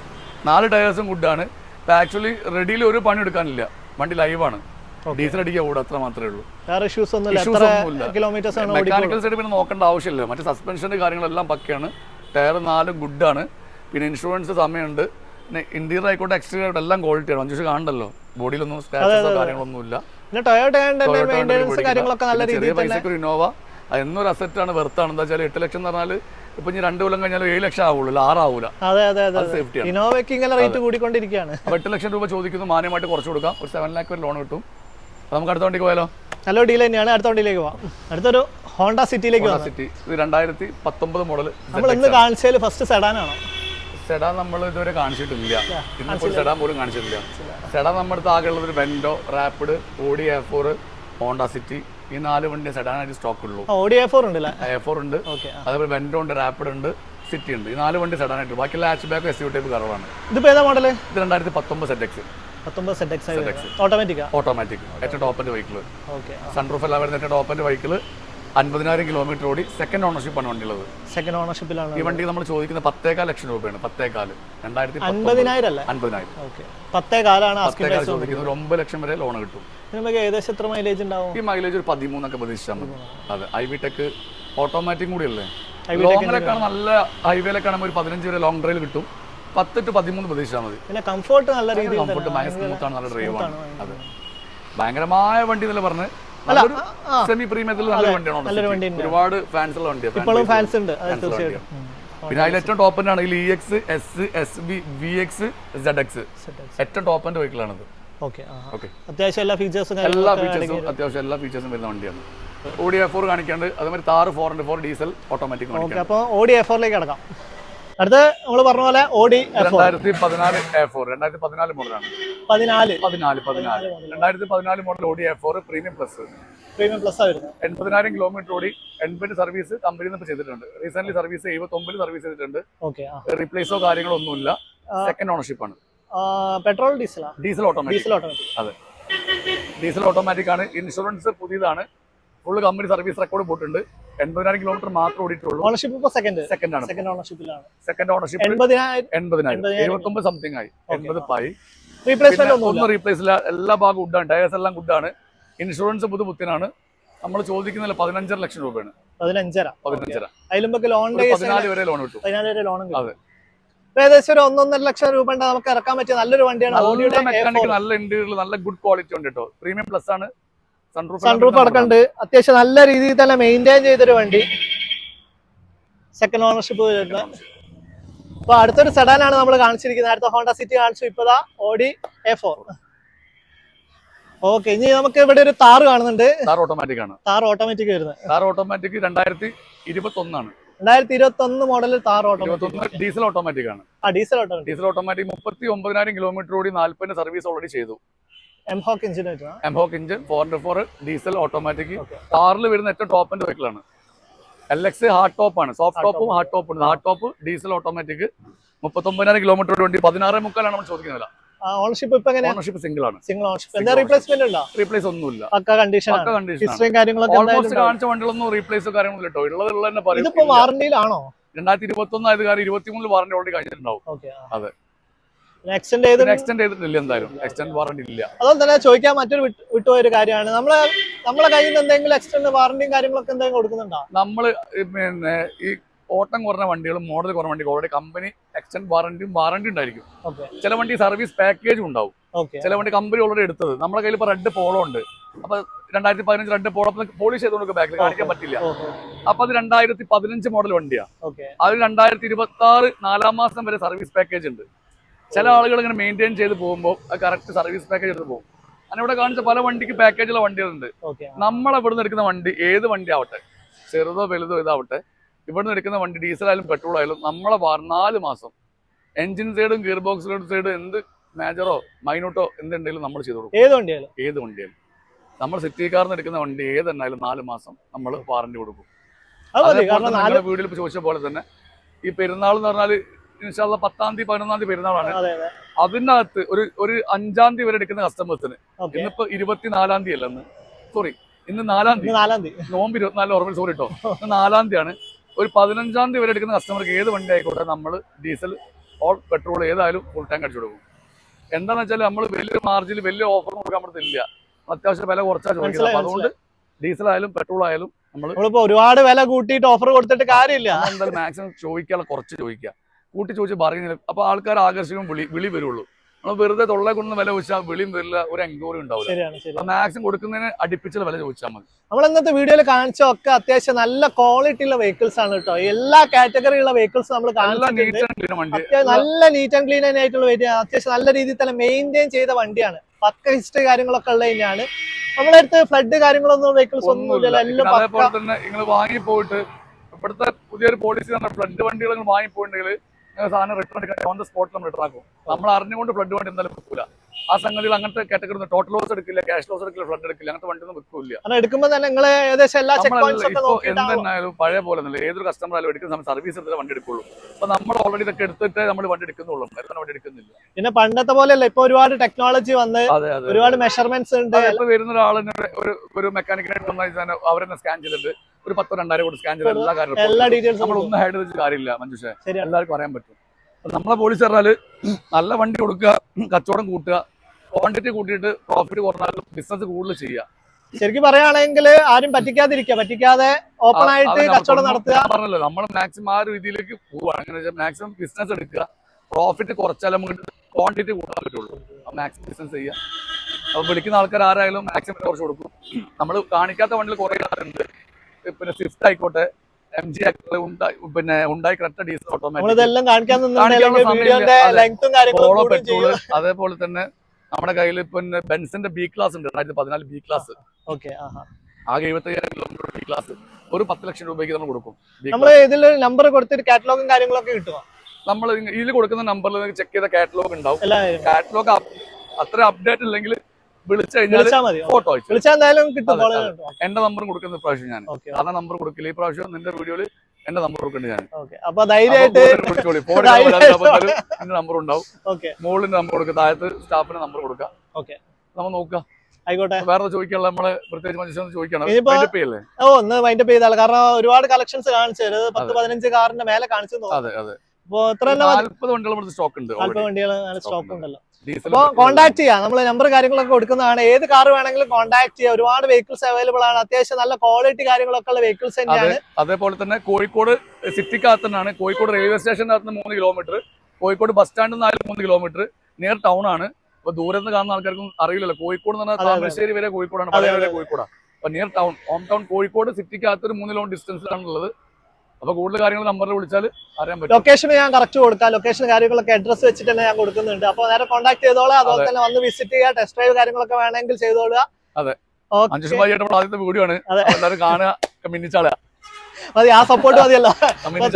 4 ടയേഴ്സും ഗുഡാണ്. ഇപ്പം ആക്ച്വലി റെഡിയിൽ ഒരു പണി എടുക്കാനില്ല. വണ്ടി ലൈവാണ്. ഡീസൽ അടിക്കുക ഓടുക, അത്ര മാത്രമേ ഉള്ളൂ. മെക്കാനിക്കൽ സൈഡ് പിന്നെ നോക്കേണ്ട ആവശ്യമില്ല. മറ്റേ സസ്പെൻഷൻ്റെ കാര്യങ്ങളെല്ലാം പക്കയാണ്. ടയർ 4 ഗുഡാണ്. പിന്നെ ഇൻഷുറൻസ് സമയമുണ്ട്. പിന്നെ ഇന്റീരിയർ ആയിക്കോട്ടെ എക്സ്റ്റീരിയർ ആയിക്കോട്ടെ എല്ലാം ക്വാളിറ്റി ആണ്. 5 കാണണ്ടല്ലോ, ബോഡിയിലൊന്നും സ്ക്രാച്ചസോ കാര്യങ്ങളൊന്നുമില്ല. ചെറിയ പൈസക്ക് ഒരു ഇന്നോവ എന്നൊരു അസറ്റാണ്, വെർത്താണ്. എന്താ വെച്ചാൽ 8 ലക്ഷം എന്ന് പറഞ്ഞാൽ ഇപ്പൊ 2 കൊല്ലം കഴിഞ്ഞാൽ 7 ലക്ഷം ആവുള്ളൂ, 6 ആവൂല. സേഫ്റ്റിയാണ്. 8 ലക്ഷം രൂപ ചോദിക്കുന്നു, മാന്യമായിട്ട് കുറച്ച് കൊടുക്കാം. ഒരു 7 lakh വരെ ലോൺ കിട്ടും. നമുക്ക് അടുത്ത വണ്ടിക്ക് പോയാലോ? നല്ല ഡീൽ തന്നെയാണ്. അടുത്ത വണ്ടിയിലേക്ക് പോവാം. അടുത്തൊരു ഹോണ്ട സിറ്റിയിലേക്ക്. ഇത് 2019 മോഡൽ. നമ്മൾ ഇന്ന് കാണിച്ചതിൽ ഫസ്റ്റ് സെഡാനാണോ? സെഡാൻ നമ്മൾ ഇതുവരെ കാണിച്ചിട്ടില്ല. ഇന്നിപ്പോൾ സെഡാൻ പോലും കാണിച്ചിട്ടില്ല. സെഡാൻ നമ്മുടെ അടുത്ത് ആകെ ഉള്ളത് ഒരു Vento, Rapid, Audi A4, Honda City. ഈ 4 വണ്ടി സെഡാനായിട്ട് സ്റ്റോക്ക് ഉള്ളൂ. ഓഡി A4 ഉണ്ട്, അതേപോലെ വെൻഡോ ഉണ്ട്, റാപ്പിഡ് ഉണ്ട്, സിറ്റി ഉണ്ട്. ഈ 4 വണ്ടി സെഡാനായിട്ട്. ബാക്കിയുള്ള ഹാച്ച് ബാക്ക് SUV ടൈപ്പ് കറവാണ്. ഇതിപ്പോൾ ഏതാ മോഡൽ? ഇത് 2019 ZX. ഓട്ടോമാറ്റിക് ഏറ്റവും ടോപ്പിന്റെ വെഹിക്കിൾ. സൺറൂഫ് എല്ലാം വരുന്ന ഏറ്റവും ടോപ്പിന്റെ വെഹിക്കിൾ. 50,000 കിലോമീറ്റർ ഓടി. സെക്കൻഡ് ഓണർഷിപ്പാണ് വണ്ടി ഉള്ളത്. സെക്കൻഡ് ഓണർഷിപ്പിലാണ്. ഈ വണ്ടി നമ്മൾ ചോദിക്കുന്നത് 10.4 ലക്ഷം രൂപയാണ്. 10.4 ചോദിക്കുന്നത്. 9 ലക്ഷം വരെ ലോൺ കിട്ടും. ഏകദേശം എത്ര മൈലേജ് ഉണ്ടാവും? ഈ മൈലേജ് ഒരു 13 പ്രതീക്ഷിച്ചാൽ മതി. അതെ, ഐവിടെക് ഓട്ടോമാറ്റിക് കൂടിയല്ലേ. ലോങ്ങിലൊക്കെയാണ് നല്ല ഹൈവേയിലൊക്കെ ഒരു 15 വരെ ലോങ് ഡ്രൈവ് കിട്ടും. 10 to 13 പ്രതീക്ഷിച്ചാൽ മതി. പിന്നെ കംഫോർട്ട് നല്ല രീതിയിൽ, കംഫോർട്ട് ഭയങ്കര സ്മൂത്താണ്, നല്ല ഡ്രൈവാണ്. അതെ, ഭയങ്കരമായ വണ്ടി എന്നല്ല പറഞ്ഞ് സെമി പ്രീമിയത്തിൽ നല്ല വണ്ടിയാണ്. ഒരുപാട് ഫാൻസ് ഉള്ള വണ്ടിയാണ്. പിന്നെ അതിൽ ഏറ്റവും ടോപ്പിന്റെ EX, S, SV, VX, ZX ഏറ്റവും ടോപ്പിന്റെ വെഹിക്കിളാണിത്. അത്യാവശ്യം എല്ലാ ഫീച്ചേഴ്സും വരുന്ന വണ്ടിയാണ്. ഓഡി A4 കാണിക്കാണ്ട്. അതേമാതിരി താർ 404 ഡീസൽ ഓട്ടോമാറ്റിക്. അപ്പോൾ ഓഡി A4ലേക്ക് കിടക്കാം. അടുത്ത നമ്മൾ പറഞ്ഞ പോലെ ഓഡി 2014 A4 2014 മോഡലാണ്. 2014 model Audi A4 premium plus ആയിരുന്നു. 80,000 കിലോമീറ്റർ ഓടി. 80 സർവീസ് കമ്പനിയിൽ നിന്ന് ചെയ്തിട്ടുണ്ട്. റീസെന്റ് സർവീസ് 79 സർവീസ് ചെയ്തിട്ടുണ്ട്. റീപ്ലേസോ കാര്യങ്ങളോ ഒന്നുമില്ല. സെക്കൻഡ് ഓണർഷിപ്പ് ആണ്. Petrol diesel automatic. അതെ, ഡീസൽ ഓട്ടോമാറ്റിക് ആണ്. ഇൻഷുറൻസ് പുതിയതാണ്. ഫുൾ കമ്പനി സർവീസ് റെക്കോർഡ് പോയിട്ടുണ്ട്. 80,000 കിലോമീറ്റർ മാത്രം ഓടിയിട്ടുള്ളൂ. ഓണർഷിപ്പ് സെക്കൻഡ് ആണ്. സെക്കൻഡ് ഓണർഷിപ്പ് 80,000 79 സംതിങ് ആയി. 80 ആയി. ഒന്നും റീപ്ലേസ് ഇല്ല. എല്ലാ ഭാഗവും ഗുഡാണ്. ടയേഴ്സ് എല്ലാം ഗുഡാണ്. ഇൻഷുറൻസ് പുതുപുത്തനാണ്. നമ്മൾ ചോദിക്കുന്നില്ല 15 ലക്ഷം രൂപയാണ്. 15 14 ലോൺ 14 വരെ ലോൺ കിട്ടും. അതെ, ഏകദേശം ഒരു 1.5 ലക്ഷം രൂപ നമുക്ക് ഇറക്കാൻ പറ്റിയ നല്ലൊരു വണ്ടിയാണ്. നല്ല മെക്കാനിക്, നല്ല ഇന്റീരിയർ, നല്ല ഗുഡ് ക്വാളിറ്റി ഉണ്ട് കേട്ടോ. പ്രീമിയം പ്ലസ് ആണ്. സൺറൂഫ് അടക്കമുണ്ട്. അത്യാവശ്യം നല്ല രീതിയിൽ തന്നെ മെയിൻറ്റെയിൻ ചെയ്തൊരു വണ്ടി. സെക്കൻഡ് ഓണർഷിപ്പ് വരുന്നത്. അപ്പൊ അടുത്തൊരു സെഡാനാണ് നമ്മൾ കാണിച്ചിരിക്കുന്നത്. അടുത്ത ഹോണ്ട സിറ്റി കാണിച്ചു. ഇപ്പതാ ഓഡി A4. ഓക്കെ, ഇനി നമുക്ക് ഇവിടെ ഒരു താർ കാണുന്നുണ്ട്. താർ ഓട്ടോമാറ്റിക് ആണ്. താർ ഓട്ടോമാറ്റിക് വരുന്നത്. താർ ഓട്ടോമാറ്റിക് 2021 ആണ്. 2021 model Thar automatic. Diesel automatic ആണ്. Diesel automatic. Diesel automatic 39,000 kilometre ഓടി 40 സർവീസ് ഓൾറെഡി ചെയ്തു. MHawk engine, 4x4 diesel automatic. താറിൽ വരുന്ന ഏറ്റവും ടോപ്പ് എൻഡ് വെഹിക്കിൾ ആണ്. LX ഹാർഡ് ടോപ്പ് ആണ്. സോഫ്റ്റ് ടോപ്പും ഹാർഡ് ടോപ്പും ഉണ്ട്. Hard top diesel automatic 39,000 kilometre വണ്ടി 16.3 നമ്മൾ ചോദിക്കുന്നില്ല. ഓണർഷിപ്പ് ഇപ്പൊ എങ്ങനെയാണ്? ഓണർഷിപ്പ് സിംഗിൾ ആണ്. Single ownership. എന്താ റീപ്ലേസ്മെന്റ് ഉണ്ടോ? റീപ്ലേസ് ഒന്നുമില്ല. പക്ക കണ്ടീഷൻ. ഹിസ്റ്ററിയും കാര്യങ്ങളൊക്കെ ഓൾമോസ്റ്റ് കാണിച്ച വണ്ടികളൊന്നും റീപ്ലേസോ കാര്യങ്ങളൊന്നും കേട്ടോ. ഉള്ളത് തന്നെ പറയും. ഇതിപ്പോ വാറണ്ടിയിലാണോ? 2021 ആയത് കാരണം 23 വാറണ്ടി ഓൾറെഡി കഴിഞ്ഞിട്ടുണ്ടാവും. അതെ, എക്സ്റ്റെൻഡ് ചെയ്തിട്ടില്ല. എന്തായാലും എക്സ്റ്റെൻഡ് വാറണ്ടി ഇല്ല. അതുപോലെ തന്നെ ചോദിക്കാൻ മറ്റൊരു വിട്ടുപോയൊരു കാര്യമാണ്, നമ്മളെ കയ്യിൽ നിന്ന് എന്തെങ്കിലും എക്സ്റ്റെൻഡ് വാറണ്ടിയും കാര്യങ്ങളൊക്കെ എന്തെങ്കിലും കൊടുക്കുന്നുണ്ടോ? നമ്മള് പിന്നെ ഈ ഓട്ടം കുറഞ്ഞ വണ്ടികളും മോഡൽ കുറഞ്ഞ വണ്ടികളും ഓൾറെഡി കമ്പനി എക്സ്റ്റെൻഡ് വാറണ്ടി ഉണ്ടായിരിക്കും. ചില വണ്ടി സർവീസ് പാക്കേജും ഉണ്ടാവും. ചില വണ്ടി കമ്പനി ഓൾറെഡി എടുത്തത്. നമ്മുടെ കയ്യിൽ ഇപ്പൊ റെഡ് പോളോ ഉണ്ട്. അപ്പൊ 2015 റെഡ് പോളോ പോളിഷ് ചെയ്ത് ബാക്കിൽ കാണിക്കാൻ പറ്റില്ല. അപ്പൊ അത് 2015 മോഡൽ വണ്ടിയാണ്. അത് 2026 4 മാസം വരെ സർവീസ് പാക്കേജ് ഉണ്ട്. ചില ആളുകൾ ഇങ്ങനെ മെയിൻറ്റെയിൻ ചെയ്ത് പോകുമ്പോൾ അത് കറക്റ്റ് സർവീസ് പാക്കേജ് എടുത്ത് പോകും. അങ്ങനെ ഇവിടെ കാണിച്ച പല വണ്ടിക്ക് പാക്കേജുള്ള വണ്ടികളുണ്ട്. നമ്മളെ ഇവിടുന്ന് എടുക്കുന്ന വണ്ടി ഏത് വണ്ടി ആവട്ടെ, ചെറുതോ വലുതോ ഇതാവട്ടെ, ഇവിടുന്ന് എടുക്കുന്ന വണ്ടി ഡീസൽ ആയാലും പെട്രോൾ ആയാലും നമ്മളെ 4 മാസം എഞ്ചിൻ സൈഡും ഗിയർ ബോക്സ് സൈഡും എന്ത് മേജറോ മൈനൂട്ടോ എന്തുണ്ടെങ്കിലും നമ്മൾ ചെയ്ത് കൊടുക്കും. ഏത് വണ്ടിയാലും നമ്മൾ സിറ്റി കാറിന് എടുക്കുന്ന വണ്ടി ഏതെന്നായാലും 4 മാസം നമ്മൾ വാറണ്ടി കൊടുക്കും. വീട്ടിൽ ചോദിച്ച പോലെ തന്നെ ഈ പെരുന്നാൾ എന്ന് പറഞ്ഞാൽ ഇൻഷാല്ല 10-ാം തീയതി 11-ാം തീയതി പെരുന്നാളാണ്. അതിനകത്ത് ഒരു 5-ാം തീയതി വരെ എടുക്കുന്ന കസ്റ്റമേഴ്സിന് ഇന്നിപ്പോ 24-ാം തീയതി അല്ലെന്ന്, സോറി ഇന്ന് 4-ാം തീയതി, നോമ്പ് 24 ഓർമ്മ, സോറി കേട്ടോ, ഇന്ന് 4-ാം തീയതിയാണ്. ഒരു 15-ാം തീയതി വരെ എടുക്കുന്ന കസ്റ്റമർക്ക് ഏത് വണ്ടി ആയിക്കോട്ടെ നമ്മൾ ഡീസൽ ഓൾ പെട്രോൾ ഏതായാലും ഫുൾ ടാങ്ക് അടിച്ചു കൊടുക്കും. എന്താണെന്ന് വെച്ചാൽ നമ്മൾ വലിയ മാർജിനിൽ വലിയ ഓഫർ കൊടുക്കാൻ പറ്റത്തില്ല. അത്യാവശ്യം വില കുറച്ചാൽ ചോദിക്കുന്നത്. അതുകൊണ്ട് ഡീസൽ ആയാലും പെട്രോൾ ആയാലും നമ്മളിപ്പോ ഒരുപാട് വില കൂട്ടിയിട്ട് ഓഫർ കൊടുത്തിട്ട് കാര്യമില്ല. എന്തായാലും മാക്സിമം ചോദിക്കാനുള്ള കുറച്ച് ചോദിക്കുക, കൂട്ടി ചോദിച്ച് പറയുന്നില്ല. അപ്പൊ ആൾക്കാർ ആകർഷിക്കും, വിളി വരുള്ളൂ. നമ്മൾ വെറുതെ തൊള്ളെ കൊണ്ടുവന്ന് വില ചോദിച്ചാൽ വിളിയും വരില്ല, ഒരു എൻക്വയറി ഉണ്ടാവില്ല. മാക്സിമം കൊടുക്കുന്നതിന് അടുപ്പിച്ചുള്ള വില ചോദിച്ചാൽ മതി. നമ്മൾ ഇന്നത്തെ വീഡിയോയിൽ കാണിച്ച ഒക്കെ അത്യാവശ്യം നല്ല ക്വാളിറ്റി ഉള്ള വെഹിക്കിൾസ് ആണ് കേട്ടോ. എല്ലാ കാറ്റഗറിയുള്ള വെഹിക്കിൾസ് നമ്മൾ കാണിച്ചിട്ടുണ്ട്. നല്ല നീറ്റ് ആൻഡ് ക്ലീൻ ആയിട്ടുള്ള അത്യാവശ്യം നല്ല രീതിയിൽ തന്നെ മെയിൻറ്റെയിൻ ചെയ്ത വണ്ടിയാണ്. പക്ക ഹിസ്റ്ററി കാര്യങ്ങളൊക്കെ ഉള്ളത് തന്നെയാണ്. നമ്മുടെ അടുത്ത് ഫ്ലഡ് കാര്യങ്ങളൊന്നും വെഹിക്കിൾസ് ഒന്നുമില്ല. എല്ലാം അതേപോലെ തന്നെ നിങ്ങൾ വാങ്ങിപ്പോയിട്ട് ഇവിടുത്തെ പുതിയൊരു പോളിസി തന്നെ ഫ്ലഡ് വണ്ടികൾ വാങ്ങിപ്പോയിട്ടുണ്ടെങ്കിൽ സാധനം റിട്ടേൺ എടുക്കാൻ ഓൺ ദ സ്പോട്ട് നമ്മൾ റിട്ടേൺ ആക്കും. നമ്മൾ അറിഞ്ഞുകൊണ്ട് ഫ്ലഡ് വണ്ടി എന്തായാലും വെക്കൂല. ആ സംഗതിയിൽ അങ്ങനത്തെ കാറ്റഗറി ടോട്ടൽ ലോസ് എടുക്കില്ല, ക്യാഷ് ലോസ് എടുക്കില്ല, ഫ്ലഡ് എടുക്കില്ല, അങ്ങനത്തെ വണ്ടി ഒന്നും വെക്കൂല. എടുക്കുമ്പോൾ തന്നെ നിങ്ങൾ ഏകദേശം എല്ലാ എന്തായാലും പഴയ പോലെ തന്നെ ഏതൊരു കസ്റ്റമർ ആയാലും എടുക്കുന്ന സമയം സർവീസ് എടുത്ത വണ്ടി എടുക്കുള്ളൂ. അപ്പൊ നമ്മൾ ഓൾറെഡി ഇതൊക്കെ എടുത്തിട്ട് നമ്മൾ വണ്ടി എടുക്കുന്നുള്ളൂ, വണ്ടി എടുക്കുന്നില്ല. പിന്നെ പണ്ടത്തെ പോലെയല്ല, ഇപ്പൊ ഒരുപാട് ടെക്നോളജി വന്ന് ഒരുപാട് മെഷർമെന്റ്സ് ഉണ്ട്. ഇപ്പൊ വരുന്ന ഒരാളിന് ഒരു മെക്കാനിക്കിനായിട്ട് വന്നാൽ അവരെന്നെ സ്കാൻ ചെയ്തിട്ട് ഒരു 10,000-2,000 കൂടി സ്കാൻ ചെയ്ത് എല്ലാ ഡീറ്റെയിൽസും നമ്മളൊന്നും ഹൈഡ് ചെയ്തിട്ട് കാര്യമില്ല. മനുഷ്യ എല്ലാവർക്കും അറിയാൻ പറ്റും. നമ്മളെ പോലീസ് പറഞ്ഞാല് നല്ല വണ്ടി കൊടുക്കുക, കച്ചവടം കൂട്ടുക, ക്വാണ്ടിറ്റി കൂട്ടിയിട്ട് പ്രോഫിറ്റ് കുറഞ്ഞാലും ബിസിനസ് കൂടുതൽ ചെയ്യുക. ശരിക്കും പറയുകയാണെങ്കിൽ ആരും പറ്റിക്കാതെ ഓപ്പൺ ആയിട്ട് കച്ചവടം നടത്തുക. പറഞ്ഞല്ലോ നമ്മൾ മാക്സിമം ആ ഒരു രീതിയിലേക്ക് പോവുകയാണ്. അങ്ങനെ വെച്ചാൽ മാക്സിമം ബിസിനസ് എടുക്കുക, പ്രോഫിറ്റ് കുറച്ചാൽ നമുക്ക് ക്വാണ്ടിറ്റി കൂട്ടാൻ പറ്റുള്ളൂ. മാക്സിമം ബിസിനസ് ചെയ്യുക. അപ്പൊ വിളിക്കുന്ന ആൾക്കാർ ആരായാലും മാക്സിമം കുറച്ച് കൊടുക്കും. നമ്മൾ കാണിക്കാത്ത വണ്ടിയിൽ കുറെ ആളുണ്ട്. പിന്നെ സ്വിഫ്റ്റ് ആയിക്കോട്ടെ, MG പിന്നെ ഉണ്ടായി ക്രെറ്റ ഡീസൽ ഓട്ടോമാറ്റിക്, അതേപോലെ തന്നെ നമ്മുടെ കയ്യിൽ പിന്നെ ബെൻസിന്റെ B ക്ലാസ് ഉണ്ട്, 2014 B ക്ലാസ്. ആകെ 75,000 കിലോമീറ്റർ B ക്ലാസ് ഒരു 10 ലക്ഷം രൂപയ്ക്ക് നമ്മൾ കൊടുക്കും. നമ്മൾ ഇതിൽ നമ്പർ കൊടുത്തിട്ട് കാറ്റലോഗും കാര്യങ്ങളൊക്കെ കിട്ടുമോ? നമ്മൾ ഇതിൽ കൊടുക്കുന്ന നമ്പറിൽ ചെക്ക് ചെയ്ത കാറ്റലോഗ് ഉണ്ടാവും. കാറ്റലോഗ് അത്ര അപ്ഡേറ്റ് ഇല്ലെങ്കിൽ വിളിച്ചു കഴിഞ്ഞാൽ ഫോട്ടോ എന്റെ നമ്പർ കൊടുക്കുന്ന പ്രാവശ്യം ഞാൻ സാധാരണ നമ്പർ കൊടുക്കില്ല. ഈ പ്രാവശ്യം നിന്റെ വീഡിയോയിൽ എന്റെ നമ്പർ കൊടുക്കേണ്ടത് ഞാൻ. അപ്പൊ ധൈര്യമായിട്ട് എന്റെ നമ്പർ ഉണ്ടാവും. മുകളിന്റെ നമ്പർ കൊടുക്കുക, താഴത്ത് സ്റ്റാഫിന്റെ നമ്പർ കൊടുക്കുക. നമ്മൾ നോക്കുക. ആയിക്കോട്ടെ. വേറെ ചോദിക്കാനുള്ള നമ്മളെ പ്രത്യേകിച്ച് മനുഷ്യൻ ചോദിക്കണം. ഒന്ന് വൈൻഡപ്പ് ചെയ്താൽ, കാരണം ഒരുപാട് കളക്ഷൻസ് കാണിച്ചു 10-15 കാറിന്റെ മേലെ കാണിച്ചു. അതെ അതെ. 40 വണ്ടികൾ സ്റ്റോക്ക് ഉണ്ട്. സ്റ്റോക്ക് ഉണ്ടല്ലോ. അപ്പൊ കോൺടാക്ട് ചെയ്യാം. നമ്മൾ നമ്പർ കാര്യങ്ങളൊക്കെ കൊടുക്കുന്നതാണ്. ഏത് കാർ വേണമെങ്കിലും കോൺടാക്ട് ചെയ്യാം. ഒരുപാട് വെഹിക്കിൾസ് അവൈലബിൾ ആണ്. അത്യാവശ്യം നല്ല ക്വാളിറ്റി കാര്യങ്ങളൊക്കെ ഉള്ള വെഹിക്കിൾസ് തന്നെയാണ്. അതേപോലെ തന്നെ കോഴിക്കോട് സിറ്റിക്കകത്ത് തന്നെയാണ്. കോഴിക്കോട് റെയിൽവേ സ്റ്റേഷനകത്ത് 3 കിലോമീറ്റർ, കോഴിക്കോട് ബസ് സ്റ്റാൻഡിൽ നിന്ന് 3 കിലോമീറ്റർ നിയർ ടൗൺ ആണ്. അപ്പൊ ദൂരത്ത് കാണുന്ന ആൾക്കാർക്കും അറിയില്ലല്ലോ, കോഴിക്കോട് എന്ന് പറഞ്ഞാൽ താമരശ്ശേരി വരെ കോഴിക്കോടാണ്, പഴയ വരെ കോഴിക്കോടാണ്. അപ്പൊ near town, home town Kozhikode സിറ്റിക്കകത്തൊരു 3 കിലോമീറ്റർ ഡിസ്റ്റൻസിലാണുള്ളത്. അപ്പൊ കൂടുതൽ കാര്യങ്ങൾ നമ്പറിൽ വിളിച്ചാൽ അറിയാൻ പറ്റും. ലൊക്കേഷൻ ഞാൻ കറക്റ്റ് കൊടുക്കാം, ലൊക്കേഷൻ കാര്യങ്ങളൊക്കെ അഡ്രസ് വെച്ചിട്ട് തന്നെ ഞാൻ കൊടുക്കുന്നുണ്ട്. അപ്പൊ നേരെ കോൺടാക്ട് ചെയ്തോളാം, അതുപോലെ തന്നെ വന്ന് വിസിറ്റ് ചെയ്യുക, ടെസ്റ്റ് ഡ്രൈവ് കാര്യങ്ങളൊക്കെ വേണമെങ്കിൽ ചെയ്തോളുക. അതെ, അഞ്ജുഷ് ആദ്യത്തെ വീഡിയോ ആണ്, എല്ലാവരും കാണുക, മിന്നിച്ചാളുക. മതി, ആ സപ്പോർട്ട് മതിയല്ലോ.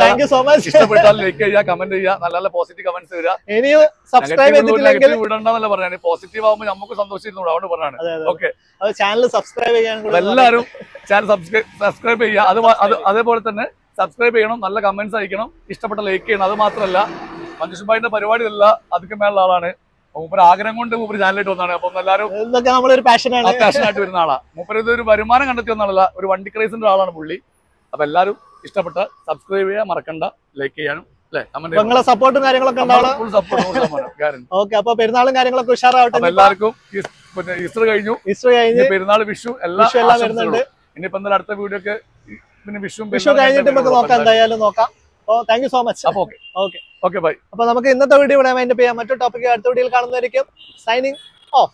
Thank you so much. ഇഷ്ടപ്പെട്ടാൽ ലൈക്ക് ചെയ്യുക, കമന്റ് ചെയ്യുക, നല്ല നല്ല പോസിറ്റീവ് കമന്റ്സ് വരിക. ഇനിയും സബ്സ്ക്രൈബ് ചെയ്തിട്ടില്ലെങ്കിൽ വിടണ്ടെന്നല്ല പറയാൻ, പോസിറ്റീവ് ആകുമ്പോൾ നമുക്ക് സന്തോഷിക്കുന്നു, അതുകൊണ്ട് പറഞ്ഞാണ്. ഓക്കെ, ചാനൽ സബ്സ്ക്രൈബ് ചെയ്യാൻ എല്ലാവരും ചാനൽ സബ്സ്ക്രൈബ് ചെയ്യുക. അതേപോലെ തന്നെ സബ്സ്ക്രൈബ് ചെയ്യണം, നല്ല കമന്റ്സ് അയക്കണം, ഇഷ്ടപ്പെട്ട ലൈക്ക് ചെയ്യണം. അത് മാത്രമല്ല, മഞ്ജുഷ് ഭായിന്റെ പരിപാടിയല്ല, അതൊക്കെ മേലുള്ള ആളാണ്. മൂപ്പര് ആഗ്രഹം കൊണ്ട് മൂപ്പര് ചാനലിട്ട് വന്നതാണ്. അപ്പം എല്ലാവരും നമ്മളൊരു പാഷനായിട്ട് വരുന്ന ആളാ. മൂപ്പര് ഇതൊരു വരുമാനം കണ്ടെത്തി വന്നാളല്ല, ഒരു വണ്ടി ക്രൈസിന്റെ ആളാണ് പുള്ളി. അപ്പൊ എല്ലാവരും ഇഷ്ടപ്പെട്ട സബ്സ്ക്രൈബ് ചെയ്യാൻ മറക്കണ്ട, ലൈക്ക് ചെയ്യാനും നിങ്ങളെ സപ്പോർട്ടും കാര്യങ്ങളൊക്കെ ഓക്കെ. അപ്പൊ പെരുന്നാളും കാര്യങ്ങളൊക്കെ ഉഷാറാവട്ടെ. എല്ലാവർക്കും ഈസ്റ്റർ കഴിഞ്ഞു, പെരുന്നാൾ, വിഷു എല്ലാം വരുന്നുണ്ട്. ഇനിയിപ്പോ എന്തായാലും അടുത്ത വീഡിയോ ഒക്കെ പിന്നെ വിഷു കഴിഞ്ഞിട്ട് നമുക്ക് നോക്കാം, എന്തായാലും നോക്കാം. Thank you so much. Okay bye. അപ്പൊ നമുക്ക് ഇന്നത്തെ വീഡിയോ ഇവിടെ വൈൻഡപ്പ് ചെയ്യാം. മറ്റൊരു ടോപ്പിക് അടുത്ത വീഡിയോയിൽ കാണുന്നതായിരിക്കും. Signing off.